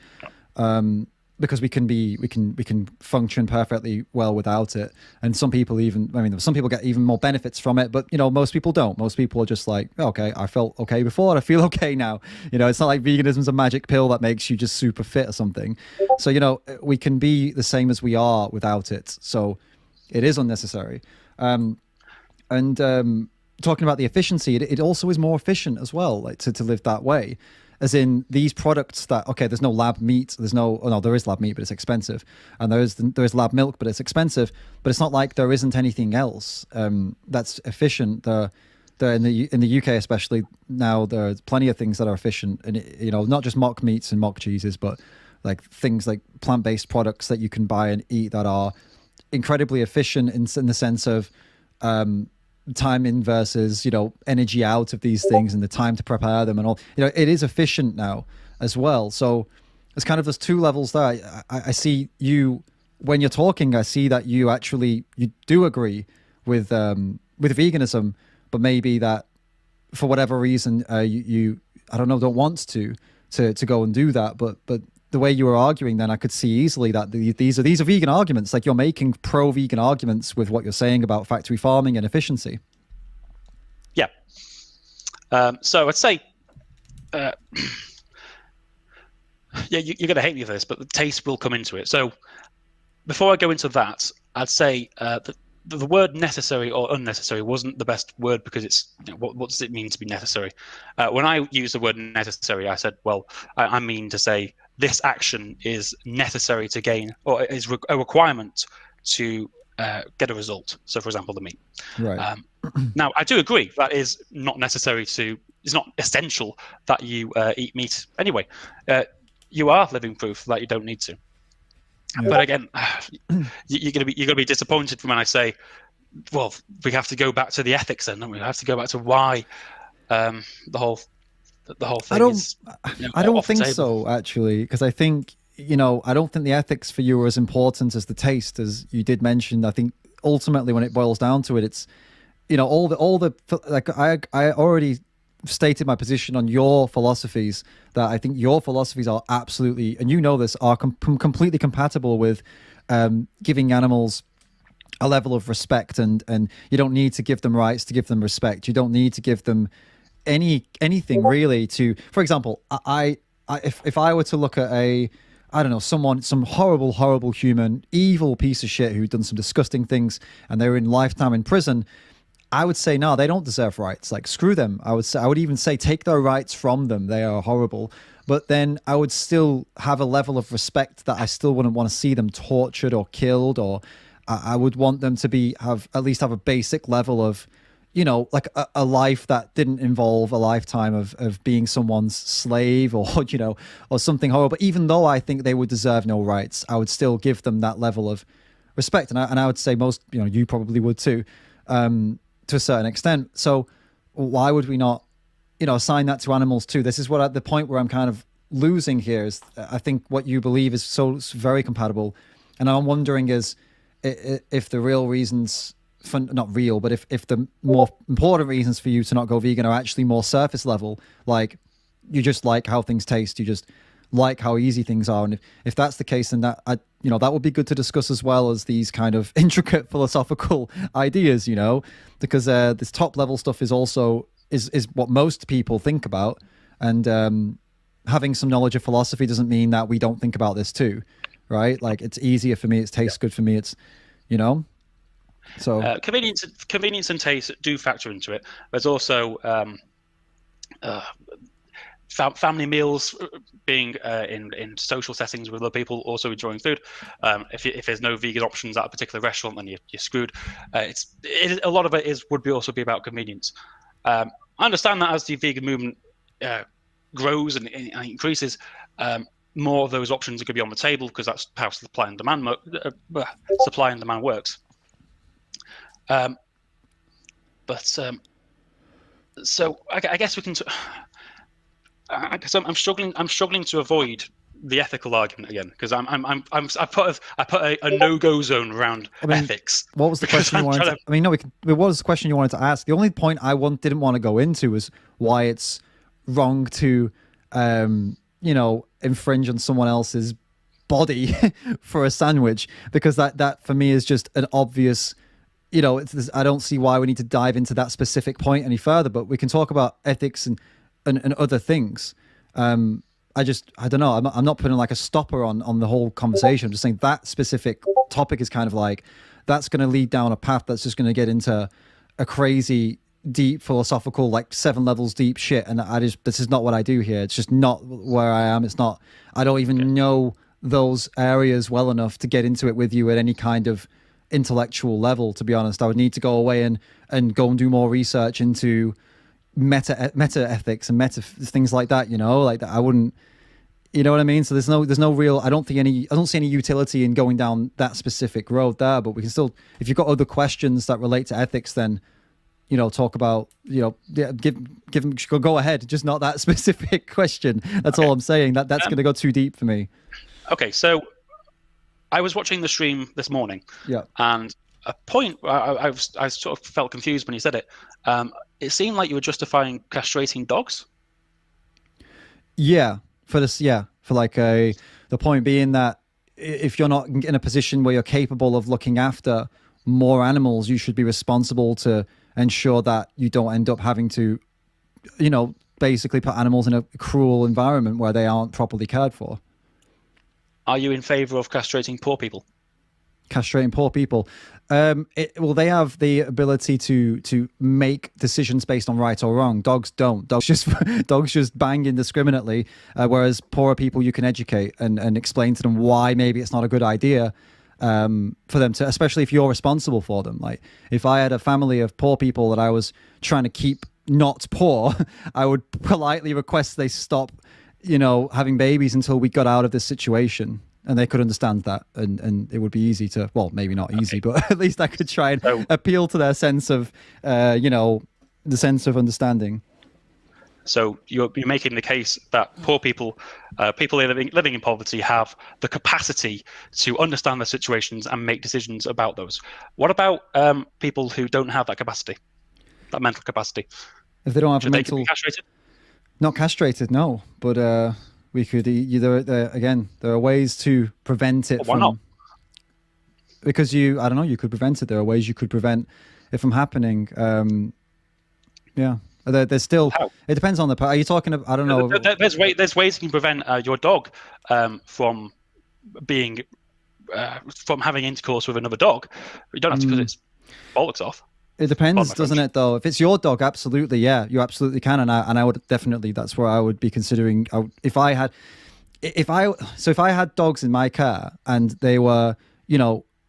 Because we can function perfectly well without it, and some people get even more benefits from it, but most people don't. Most people are just like, okay, I felt okay before, I feel okay now. It's not like veganism's a magic pill that makes you just super fit or something. So we can be the same as we are without it. So it is unnecessary. And talking about the efficiency, it also is more efficient as well, like to live that way. As in these products that, okay, there's no lab meat, there is lab meat, but it's expensive, and there is lab milk, but it's expensive. But it's not like there isn't anything else that's efficient. In the UK especially now, there's plenty of things that are efficient, and not just mock meats and mock cheeses, but like things like plant-based products that you can buy and eat that are incredibly efficient in the sense of time in versus energy out of these things, and the time to prepare them and all. It is efficient now as well. So it's kind of those two levels there. I see you when you're talking. I see that you do agree with veganism, but maybe that for whatever reason you I don't know, don't want to go and do that. But the way you were arguing, then I could see easily that these are vegan arguments. Like, you're making pro-vegan arguments with what you're saying about factory farming and efficiency. Yeah. So I'd say, yeah, you're going to hate me for this, but the taste will come into it. So before I go into that, I'd say that the word necessary or unnecessary wasn't the best word, because it's what does it mean to be necessary? When I use the word necessary, I said, well, I mean to say this action is necessary to gain, or is a requirement to get a result. So, for example, the meat. Right. Now, I do agree that is not necessary it's not essential that you eat meat anyway. You are living proof that you don't need to. Yeah. But again, you're gonna be disappointed when I say, well, we have to go back to the ethics, then, don't we? We have to go back to why the whole thing I don't think so, actually, because I think I don't think the ethics for you are as important as the taste, as you did mention. I think ultimately, when it boils down to it, it's all the like I already stated my position on your philosophies, that I think your philosophies are absolutely, and this, are completely compatible with giving animals a level of respect, and you don't need to give them rights to give them respect. You don't need to give them anything really to, for example, if I were to look at some horrible human, evil piece of shit who'd done some disgusting things, and they were in lifetime in prison, I would say no, they don't deserve rights. Like screw them. I would even say take their rights from them. They are horrible. But then I would still have a level of respect that I still wouldn't want to see them tortured or killed, or I would want them to have at least have a basic level of, like a life that didn't involve a lifetime of being someone's slave or, or something horrible. Even though I think they would deserve no rights, I would still give them that level of respect. And I would say most, you probably would too, to a certain extent. So why would we not, assign that to animals too? This is what the point where I'm kind of losing here is I think what you believe is so very compatible. And I'm wondering is if the real reasons, not real, but if the more important reasons for you to not go vegan are actually more surface level, like you just like how things taste, you just like how easy things are. And if that's the case, then that would be good to discuss as well as these kind of intricate philosophical ideas, because this top level stuff is also is what most people think about. And having some knowledge of philosophy doesn't mean that we don't think about this too, right? Like it's easier for me, it tastes good for me, it's so convenience and taste do factor into it. There's also family meals, being in social settings with other people, also enjoying food. If there's no vegan options at a particular restaurant, then you're screwed. A lot of it would also be about convenience. I understand that as the vegan movement grows and increases, more of those options are going to be on the table because that's how supply and demand works. So I guess we can. I guess I'm struggling to avoid the ethical argument again because I put a no-go zone around ethics. What was the question you wanted? What was the question you wanted to ask? The only point I didn't want to go into was why it's wrong to, infringe on someone else's body for a sandwich, because that for me is just an obvious. I don't see why we need to dive into that specific point any further, but we can talk about ethics and other things. I don't know. I'm not putting like a stopper on the whole conversation. I'm just saying that specific topic is kind of like, that's going to lead down a path that's just going to get into a crazy, deep philosophical, like 7 levels deep shit. And this is not what I do here. It's just not where I am. It's not, I don't even know those areas well enough to get into it with you at any kind of intellectual level, to be honest. I would need to go away and go and do more research into meta ethics and meta things like that, like that. I wouldn't, you know what I mean? So there's no real, I don't see any utility in going down that specific road there, but we can still, if you've got other questions that relate to ethics, then, talk about, go ahead, just not that specific question. That's all I'm saying. That's going to go too deep for me. Okay. So I was watching the stream this morning. Yeah. And a point I sort of felt confused when you said it. It seemed like you were justifying castrating dogs. Yeah, for the point being that if you're not in a position where you're capable of looking after more animals, you should be responsible to ensure that you don't end up having to, basically put animals in a cruel environment where they aren't properly cared for. Are you in favor of castrating poor people? Castrating poor people. They have the ability to make decisions based on right or wrong. Dogs don't. Dogs just bang indiscriminately. Whereas poorer people, you can educate and explain to them why maybe it's not a good idea for them to, especially if you're responsible for them. Like if I had a family of poor people that I was trying to keep not poor, I would politely request they stop, having babies until we got out of this situation. And they could understand that, and it would be easy to, well, maybe not easy, but at least I could try and appeal to their sense of, the sense of understanding. So you're making the case that poor people, people living in poverty, have the capacity to understand their situations and make decisions about those. What about people who don't have that capacity, that mental capacity? If they don't have Should they be castrated? Not castrated, no, but. We could again. There are ways to prevent it. Why not? Because you could prevent it. There are ways you could prevent it from happening. Yeah, there's still. How? It depends on the. Are you talking? I don't know. There's ways you can prevent your dog from having intercourse with another dog. You don't have to cut its bollocks off. It depends, doesn't it? Though, if it's your dog, absolutely, yeah, you absolutely can, and I would definitely. That's where I would be considering. If I had, if I had dogs in my care and they were,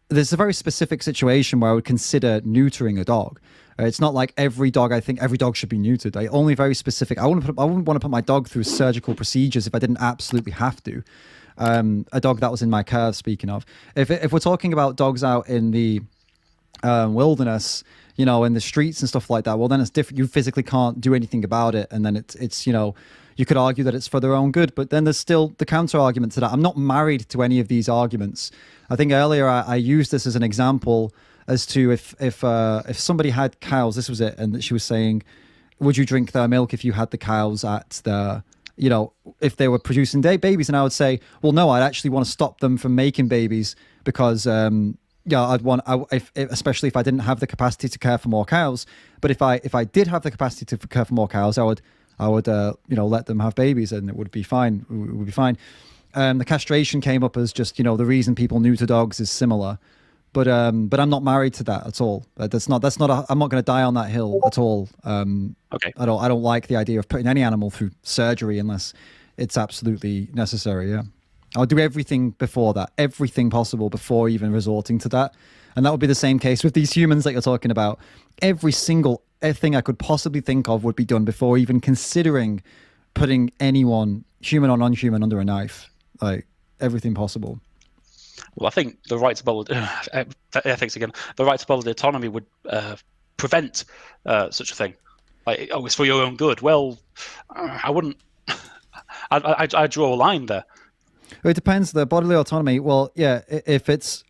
there's a very specific situation where I would consider neutering a dog. It's not like every dog. I think every dog should be neutered. Only very specific. I wouldn't want to put my dog through surgical procedures if I didn't absolutely have to. A dog that was in my care. Speaking of, if we're talking about dogs out in the wilderness, in the streets and stuff like that, well, then it's different. You physically can't do anything about it, and then it's you could argue that it's for their own good, but then there's still the counter argument to that. I'm not married to any of these arguments. I think earlier I used this as an example as to if somebody had cows, this was it, and that she was saying, would you drink their milk if you had the cows at the, if they were producing babies? And I would say, well, no, I'd actually want to stop them from making babies because, especially if I didn't have the capacity to care for more cows. But if I did have the capacity to care for more cows, I would let them have babies, and it would be fine. It would be fine. The castration came up as just, the reason people neuter dogs is similar. But I'm not married to that at all. I'm not going to die on that hill at all. Okay. I don't like the idea of putting any animal through surgery unless it's absolutely necessary. Yeah. I'll do everything before that, everything possible before even resorting to that. And that would be the same case with these humans that you're talking about. Every single thing I could possibly think of would be done before even considering putting anyone, human or non-human, under a knife. Like everything possible. Well, I think the right to bodily ethics again. The right to bodily autonomy would prevent such a thing. Like, it's for your own good. Well, I wouldn't. I draw a line there. It depends. The bodily autonomy. Well, yeah. If it's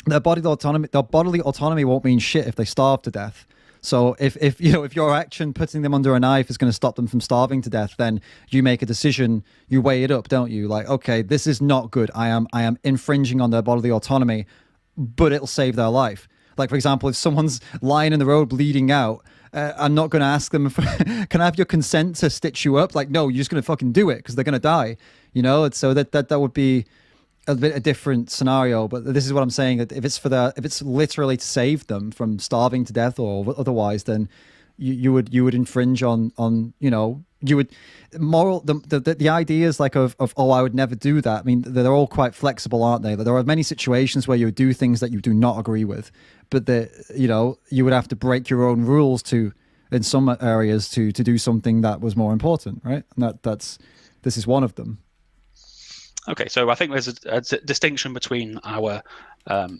their bodily autonomy won't mean shit if they starve to death. So if your action putting them under a knife is going to stop them from starving to death, then you make a decision, you weigh it up, don't you? Like, okay, this is not good. I am infringing on their bodily autonomy, but it'll save their life. Like, for example, if someone's lying in the road bleeding out, I'm not going to ask them, can I have your consent to stitch you up? Like, no, you're just going to fucking do it because they're going to die. So that would be a bit a different scenario, but this is what I'm saying, that if it's literally to save them from starving to death or otherwise, then you would infringe on you would the ideas like of I would never do that. I mean, they're all quite flexible, aren't they? There are many situations where you would do things that you do not agree with, but you would have to break your own rules in some areas to do something that was more important, right? And this is one of them. Okay, so I think there's a distinction between our. This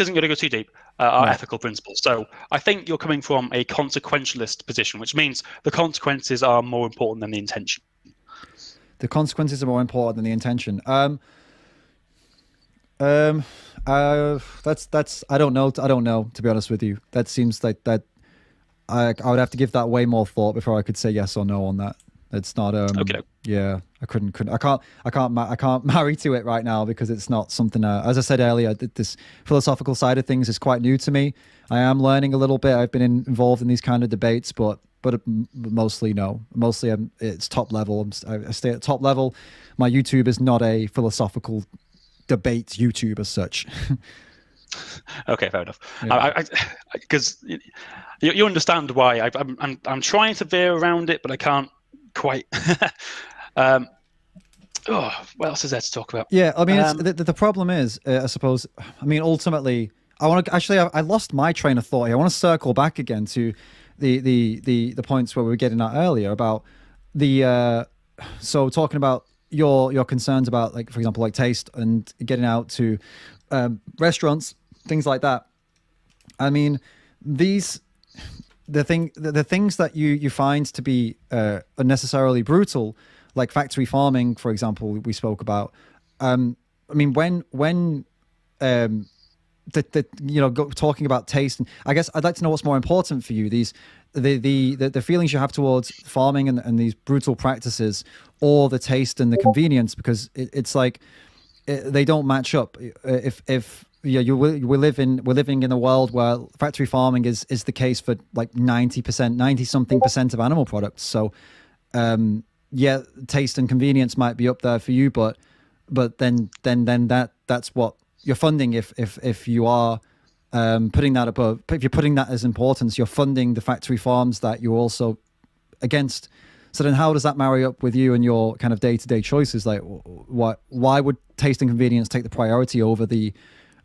isn't going to go too deep. Our ethical principles. So I think you're coming from a consequentialist position, which means the consequences are more important than the intention. The consequences are more important than the intention. That's I don't know. To be honest with you, that seems like that. I would have to give that way more thought before I could say yes or no on that. It's not. Okay. Yeah, I can't marry to it right now because it's not something. As I said earlier, this philosophical side of things is quite new to me. I am learning a little bit. I've been involved in these kind of debates, but mostly no. Mostly it's top level. I stay at top level. My YouTube is not a philosophical debate YouTube as such. Okay, fair enough. Yeah. Because you understand why I'm trying to veer around it, but I can't quite. What else is there to talk about? Yeah, I mean, the problem is, I suppose. I mean, ultimately, I want to actually. I lost my train of thought here. I want to circle back again to the points where we were getting at earlier about the. So talking about your concerns about, like, for example, like taste and getting out to restaurants, things like that. I mean, the things that you find to be unnecessarily brutal, like factory farming, for example, we spoke about. I mean, when talking about taste, and I guess I'd like to know what's more important for you: the feelings you have towards farming and these brutal practices, or the taste and the convenience, because it's like they don't match up. We're living in a world where factory farming is the case for like 90% of animal products. So, taste and convenience might be up there for you, but then that's what you're funding if you are putting that above, if you're putting that as importance, you're funding the factory farms that you're also against. So then how does that marry up with you and your kind of day-to-day choices? Like, why would taste and convenience take the priority over the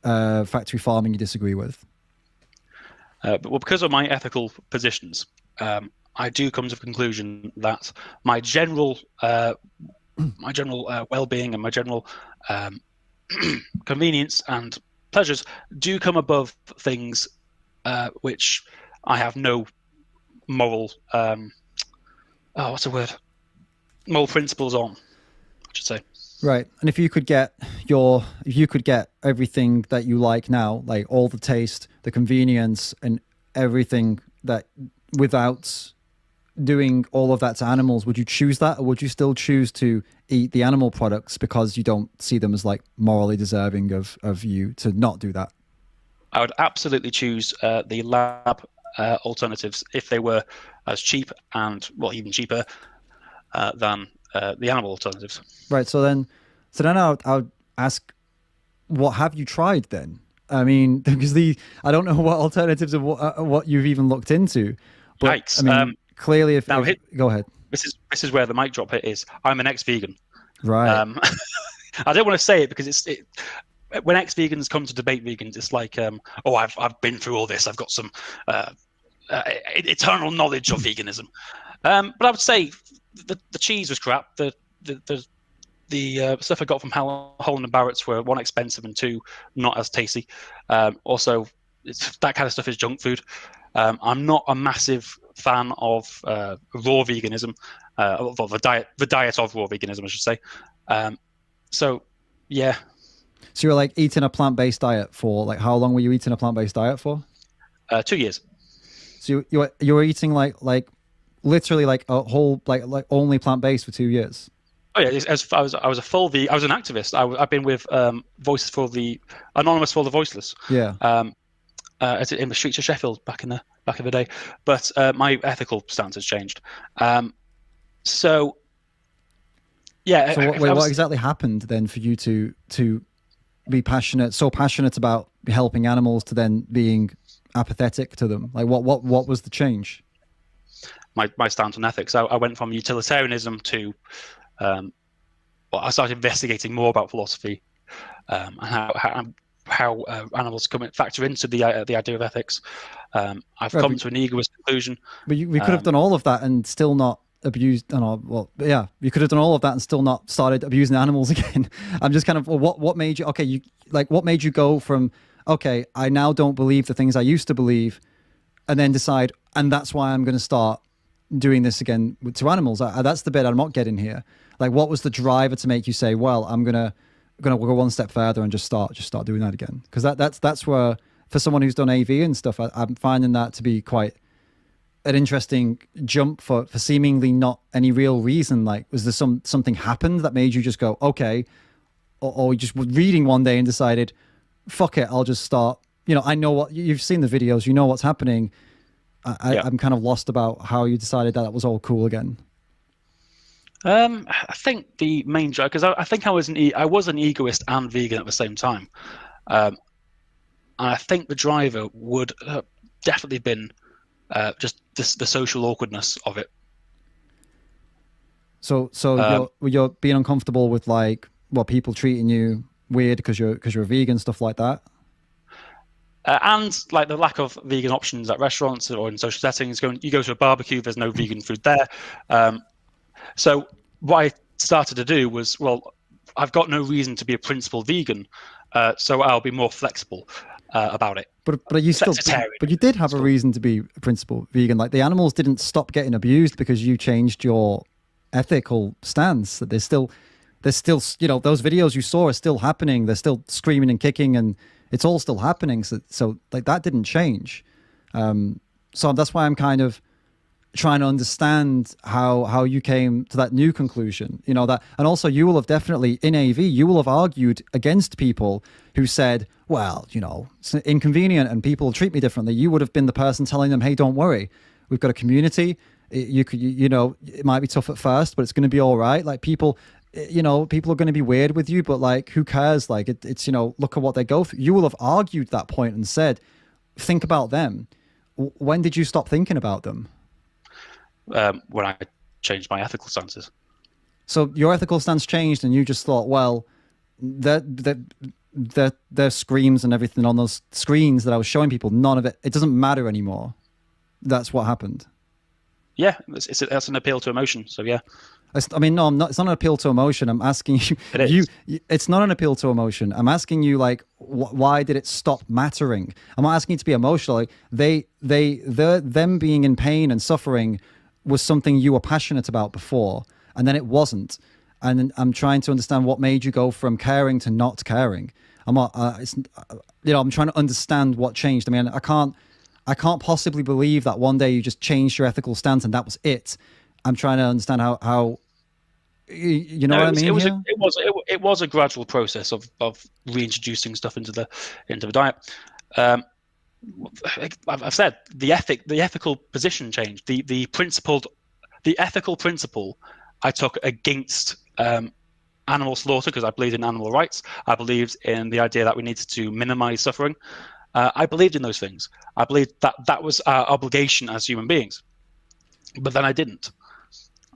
factory farming you disagree with? Well, because of my ethical positions, I do come to the conclusion that my general well-being and my general convenience and pleasures do come above things which I have no moral what's the word? Moral principles on, I should say. Right. And if you could get everything that you like now, like all the taste, the convenience, and everything that without doing all of that to animals, would you choose that, or would you still choose to eat the animal products because you don't see them as like morally deserving of you to not do that? I would absolutely choose the lab alternatives if they were as cheap and, well, even cheaper than the animal alternatives. Right. So then I would ask, what have you tried then? I mean, because I don't know what alternatives of what you've even looked into. But Yikes. I mean, clearly, go ahead. This is where the mic drop hit is. I'm an ex-vegan. Right. I don't want to say it because when ex-vegans come to debate vegans, it's like, I've been through all this. I've got some eternal knowledge of veganism. But I would say the cheese was crap. The stuff I got from Holland and Barrett's were, one, expensive, and two, not as tasty. Also, that kind of stuff is junk food. I'm not a massive fan of raw veganism, of the diet of raw veganism, I should say. So, yeah. So you're like eating a plant-based diet for like, how long were you eating a plant-based diet for? 2 years. So you were eating like literally like a whole like only plant-based for 2 years. Oh yeah, I was a full I was an activist. I've been with Voices for the Anonymous for the Voiceless. Yeah. In the streets of Sheffield back in the day, but my ethical stance has changed. So yeah. So what exactly happened then for you to be so passionate about helping animals to then being apathetic to them? Like what was the change? My stance on ethics. I went from utilitarianism to I started investigating more about philosophy and how animals factor into the idea of ethics. I've come to an egoist conclusion. But we could have done all of that and still not abused. You could have done all of that and still not started abusing animals again. I'm just kind of, what made you? Okay, what made you go from, okay, I now don't believe the things I used to believe, and then decide, and that's why I'm going to start doing this again to animals. That's the bit I'm not getting here. Like, what was the driver to make you say, well, I'm gonna go one step further and just start doing that again? Because that's where, for someone who's done AV and stuff, I'm finding that to be quite an interesting jump for seemingly not any real reason. Like, was there something happened that made you just go, okay, or you just were reading one day and decided, fuck it, I'll just start. I know what you've seen the videos, you know what's happening. I'm kind of lost about how you decided that was all cool again. I think the main drive, because I think I was an egoist and vegan at the same time, and I think the driver would definitely been just the social awkwardness of it. So you're being uncomfortable with people treating you weird because you're a vegan, stuff like that. And like the lack of vegan options at restaurants or in social settings. You go to a barbecue, there's no vegan food there. So what I started to do was, well, I've got no reason to be a principled vegan, so I'll be more flexible about it. But you did have a reason to be a principled vegan. Like, the animals didn't stop getting abused because you changed your ethical stance. That there's still those videos you saw are still happening. They're still screaming and kicking, and it's all still happening. So like, that didn't change. So that's why I'm kind of trying to understand how you came to that new conclusion, that, and also you will have definitely in AV, you will have argued against people who said, well, it's inconvenient and people treat me differently. You would have been the person telling them, hey, don't worry, we've got a community. It might be tough at first, but it's going to be all right. Like, people, you know, people are going to be weird with you, but like, who cares? Like, it's, you know, look at what they go through. You will have argued that point and said, think about them. When did you stop thinking about them? When I changed my ethical stances. So your ethical stance changed, and you just thought, well, their screams and everything on those screens that I was showing people, none of it, it doesn't matter anymore. That's what happened. Yeah, that's an appeal to emotion. So yeah. I mean, no, I'm not. It's not an appeal to emotion. I'm asking you. It is. It's not an appeal to emotion. I'm asking you, like, why did it stop mattering? I'm not asking you to be emotional. Like, them being in pain and suffering was something you were passionate about before, and then it wasn't. And I'm trying to understand what made you go from caring to not caring. I'm not. You know, I'm trying to understand what changed. I mean, I can't possibly believe that one day you just changed your ethical stance and that was it. I'm trying to understand how. You know what I mean? It was a gradual process of reintroducing stuff into the diet. I've said the ethical position changed. The ethical principle I took against animal slaughter, because I believed in animal rights. I believed in the idea that we needed to minimize suffering. I believed in those things. I believed that was our obligation as human beings. But then I didn't.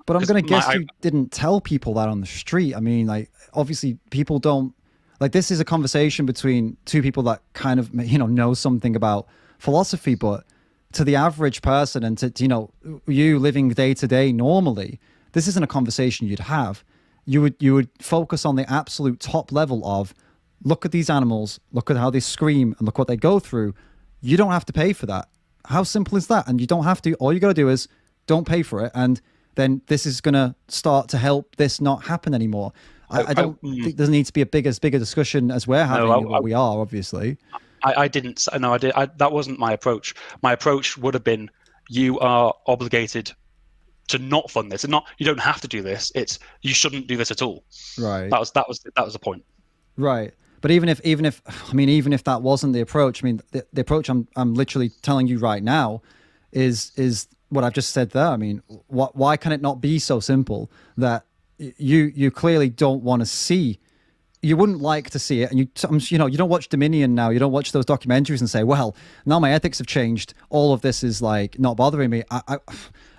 But I'm going to guess you didn't tell people that on the street. I mean, like, obviously people don't, like, this is a conversation between two people that kind of, you know something about philosophy, but to the average person and to you know, you living day to day normally, this isn't a conversation you'd have. You would focus on the absolute top level of, look at these animals, look at how they scream, and look what they go through. You don't have to pay for that. How simple is that? And you don't have to. All you got to do is don't pay for it, and then this is going to start to help this not happen anymore. I don't think there needs to be a bigger discussion as we're having. We are, obviously. I didn't. No, I did. That wasn't my approach. My approach would have been, you are obligated to not fund this, and not, you don't have to do this. It's, you shouldn't do this at all. Right. That was the point. Right. But even if that wasn't the approach, I mean, the approach I'm literally telling you right now is what I've just said there. I mean, why can it not be so simple that you clearly don't want to see, you wouldn't like to see it, and you know, you don't watch Dominion now, you don't watch those documentaries and say, well, now my ethics have changed, all of this is like not bothering me.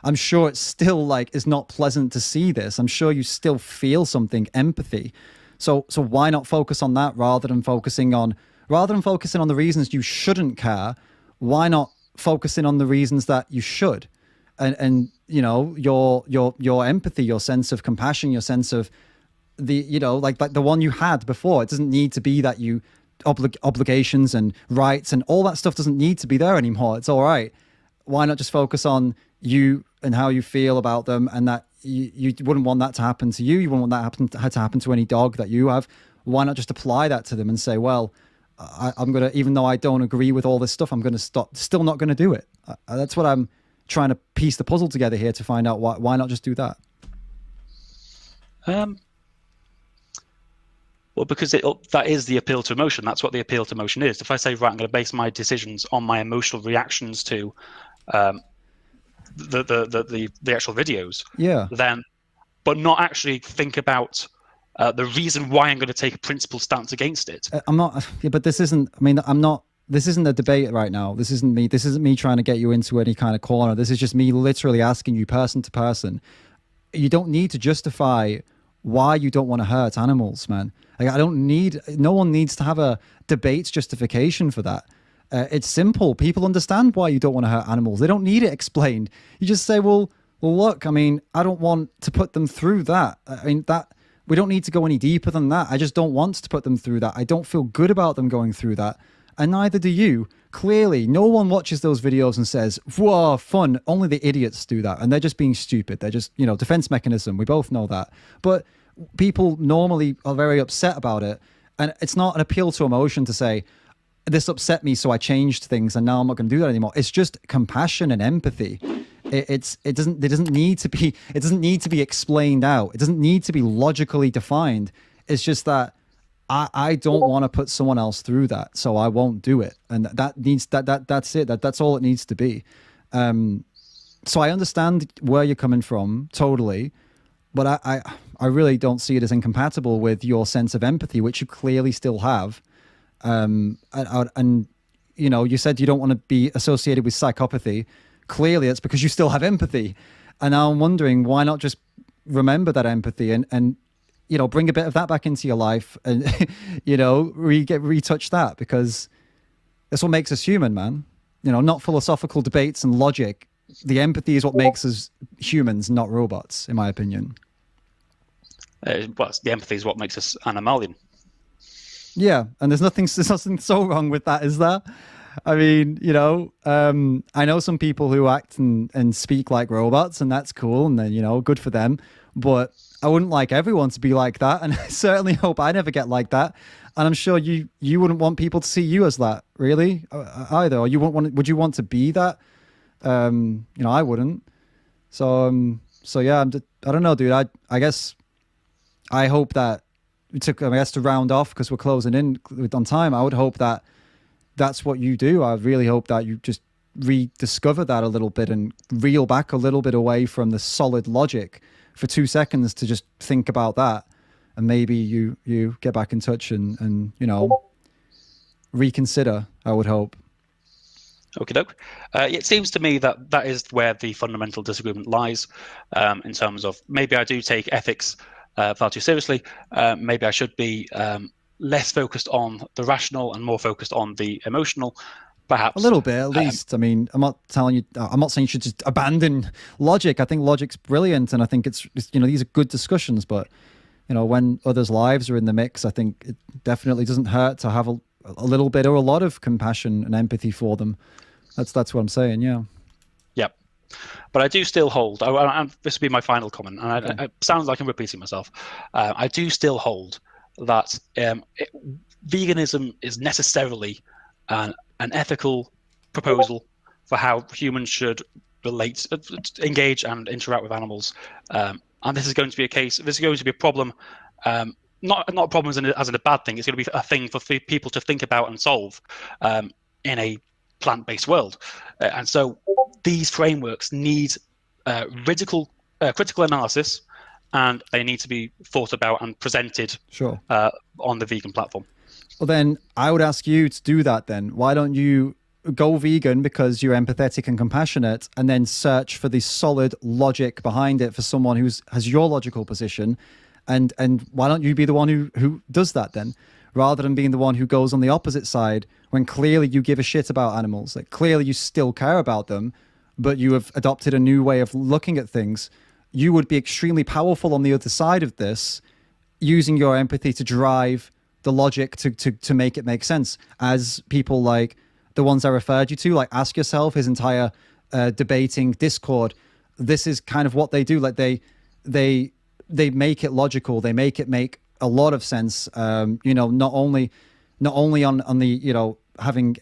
I'm sure it's still like, is not pleasant to see this. I'm sure you still feel something, empathy. So why not focus on that rather than focusing on the reasons you shouldn't care? Why not focusing on the reasons that you should? And you know, your empathy, your sense of compassion, your sense of the, you know, like the one you had before. It doesn't need to be that you obligations and rights and all that stuff doesn't need to be there anymore. It's all right. Why not just focus on you and how you feel about them, and that you wouldn't want that to happen to you. You wouldn't want that to happen to any dog that you have. Why not just apply that to them and say, well, I'm going to, even though I don't agree with all this stuff, I'm going to still not going to do it. That's what I'm trying to piece the puzzle together here to find out why not just do that. Well, because that is the appeal to emotion. That's what the appeal to emotion is. If I say, right, I'm going to base my decisions on my emotional reactions to the actual videos, then, but not actually think about the reason why I'm going to take a principled stance against it. I'm not. Yeah, but this isn't. I mean, I'm not. This isn't a debate right now. This isn't me. This isn't me trying to get you into any kind of corner. This is just me literally asking you, person to person. You don't need to justify why you don't want to hurt animals, man. Like, no one needs to have a debate justification for that. It's simple. People understand why you don't want to hurt animals. They don't need it explained. You just say, well, look, I mean, I don't want to put them through that. I mean, we don't need to go any deeper than that. I just don't want to put them through that. I don't feel good about them going through that. And neither do you. Clearly, no one watches those videos and says, whoa, fun. Only the idiots do that. And they're just being stupid. They're just, you know, defense mechanism. We both know that. But people normally are very upset about it. And it's not an appeal to emotion to say, this upset me, so I changed things and now I'm not going to do that anymore. It's just compassion and empathy. It doesn't need to be explained out. It doesn't need to be logically defined. It's just that I don't want to put someone else through that, so I won't do it. And that's it. That's all it needs to be. So I understand where you're coming from totally, but I really don't see it as incompatible with your sense of empathy, which you clearly still have. And you know, you said you don't want to be associated with psychopathy. Clearly, it's because you still have empathy. And now I'm wondering, why not just remember that empathy and you know, bring a bit of that back into your life and, you know, retouch that, because that's what makes us human, man. You know, not philosophical debates and logic. The empathy is what makes us humans, not robots, in my opinion. Well, the empathy is what makes us animalian. Yeah, and there's nothing so wrong with that, is there? I mean, you know, I know some people who act and speak like robots, and that's cool, and then, you know, good for them. But I wouldn't like everyone to be like that, and I certainly hope I never get like that. And I'm sure you wouldn't want people to see you as that, really, either. Or you would you want to be that? You know, I wouldn't. So yeah, I don't know, dude. I guess I hope that to round off, because we're closing in on time. I would hope that that's what you do. I really hope that you just rediscover that a little bit and reel back a little bit away from the solid logic for 2 seconds to just think about that, and maybe you get back in touch and you know, reconsider. I would hope. Okay, doke. It seems to me that that is where the fundamental disagreement lies, in terms of maybe I do take ethics far too seriously. Maybe I should be less focused on the rational and more focused on the emotional, perhaps. A little bit, at least. I mean, I'm not saying you should just abandon logic. I think logic's brilliant, and I think it's you know, these are good discussions. But you know, when others' lives are in the mix, I think it definitely doesn't hurt to have a little bit or a lot of compassion and empathy for them. That's what I'm saying. Yeah. Yep. But I do still hold. And this will be my final comment, and Okay. it sounds like I'm repeating myself. I do still hold that veganism is necessarily an ethical proposal for how humans should relate, engage, and interact with animals. And this is going to be a case. This is going to be a problem. Not a problem as in a bad thing. It's going to be a thing for people to think about and solve in a plant-based world. And so these frameworks need critical analysis, and they need to be thought about and presented Sure. on the vegan platform. Well, then I would ask you to do that then. Why don't you go vegan because you're empathetic and compassionate, and then search for the solid logic behind it for someone who has your logical position, and why don't you be the one who does that then, rather than being the one who goes on the opposite side when clearly you give a shit about animals, like clearly you still care about them, but you have adopted a new way of looking at things. You would be extremely powerful on the other side of this, using your empathy to drive the logic to make it make sense. As people like the ones I referred you to, like Ask Yourself, his entire debating Discord, this is kind of what they do. Like they make it logical. They make it make a lot of sense. You know, not only on the, you know, having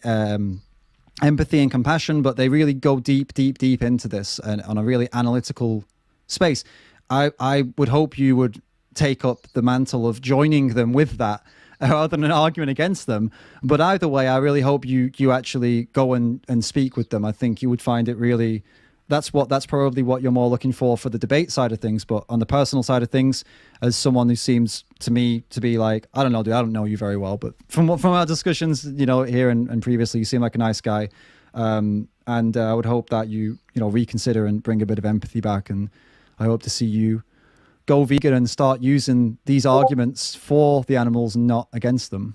empathy and compassion, but they really go deep into this and on a really analytical space. I would hope you would take up the mantle of joining them with that, rather than an argument against them. But either way, I really hope you actually go and speak with them. I think you would find it really, that's probably what you're more looking for the debate side of things. But on the personal side of things, as someone who seems to me to be like, I don't know, dude, I don't know you very well, but from our discussions, you know, here and previously, you seem like a nice guy. And I would hope that you know, reconsider and bring a bit of empathy back. And I hope to see you go vegan and start using these arguments for the animals, not against them.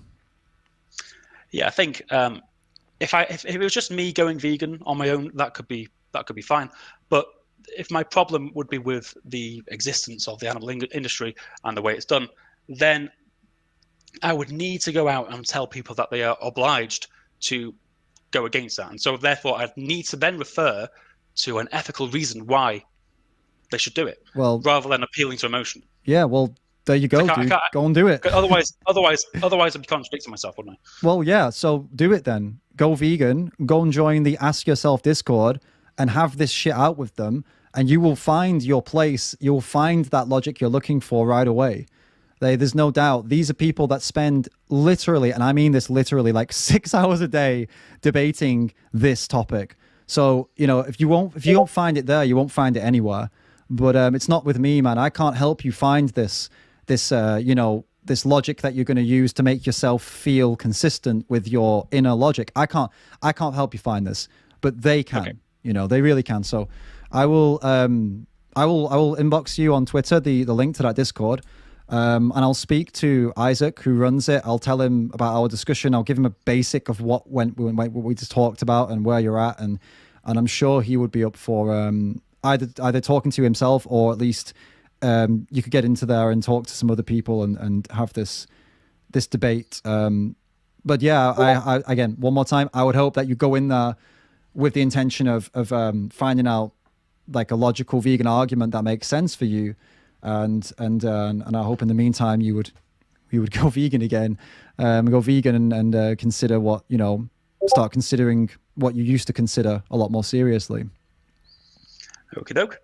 Yeah, I think if it was just me going vegan on my own, that could be fine. But if my problem would be with the existence of the animal industry and the way it's done, then I would need to go out and tell people that they are obliged to go against that. And so therefore I'd need to then refer to an ethical reason why they should do it, well, rather than appealing to emotion. Yeah, well, there you go, dude. Go and do it. Otherwise I'd be contradicting myself, wouldn't I? Well, yeah, so do it then. Go vegan, go and join the Ask Yourself Discord and have this shit out with them, and you will find your place. You'll find that logic you're looking for right away. There's no doubt. These are people that spend literally, and I mean this literally, like 6 hours a day debating this topic. So, you know, if you don't find it there, you won't find it anywhere. but it's not with me, man. I can't help you find this this logic that you're going to use to make yourself feel consistent with your inner logic. I can't help you find this, but they can. Okay. They really can. So I will inbox you on Twitter the link to that Discord, and I'll speak to Isaac, who runs it. I'll tell him about our discussion. I'll give him a basic of what we just talked about and where you're at, and I'm sure he would be up for either talking to himself, or at least you could get into there and talk to some other people and have this debate. But yeah, I again, one more time, I would hope that you go in there with the intention of finding out like a logical vegan argument that makes sense for you, and I hope in the meantime you would go vegan again, and consider what start considering what you used to consider a lot more seriously. Okie doke.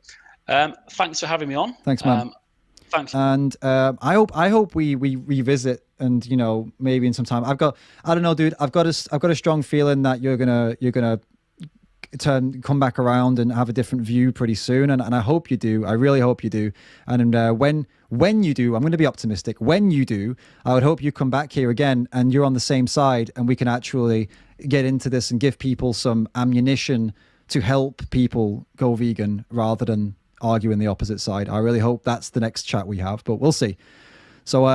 Thanks for having me on. Thanks, man. Thanks. And I hope we revisit, and maybe in some time. I don't know, dude. I've got a strong feeling that you're gonna come back around and have a different view pretty soon, and I hope you do. I really hope you do. And when you do, I'm going to be optimistic. When you do, I would hope you come back here again and you're on the same side, and we can actually get into this and give people some ammunition to help people go vegan rather than argue in the opposite side. I really hope that's the next chat we have, but we'll see. So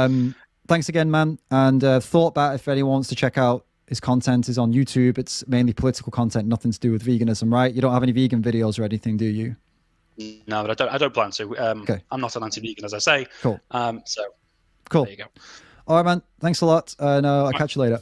thanks again, man. And ThoughtBat, if anyone wants to check out his content, is on YouTube. It's mainly political content, nothing to do with veganism, right? You don't have any vegan videos or anything, do you? No, but I don't plan to. Okay. I'm not an anti-vegan, as I say. Cool. So cool. there you go. All right, man. Thanks a lot. And I'll catch you later.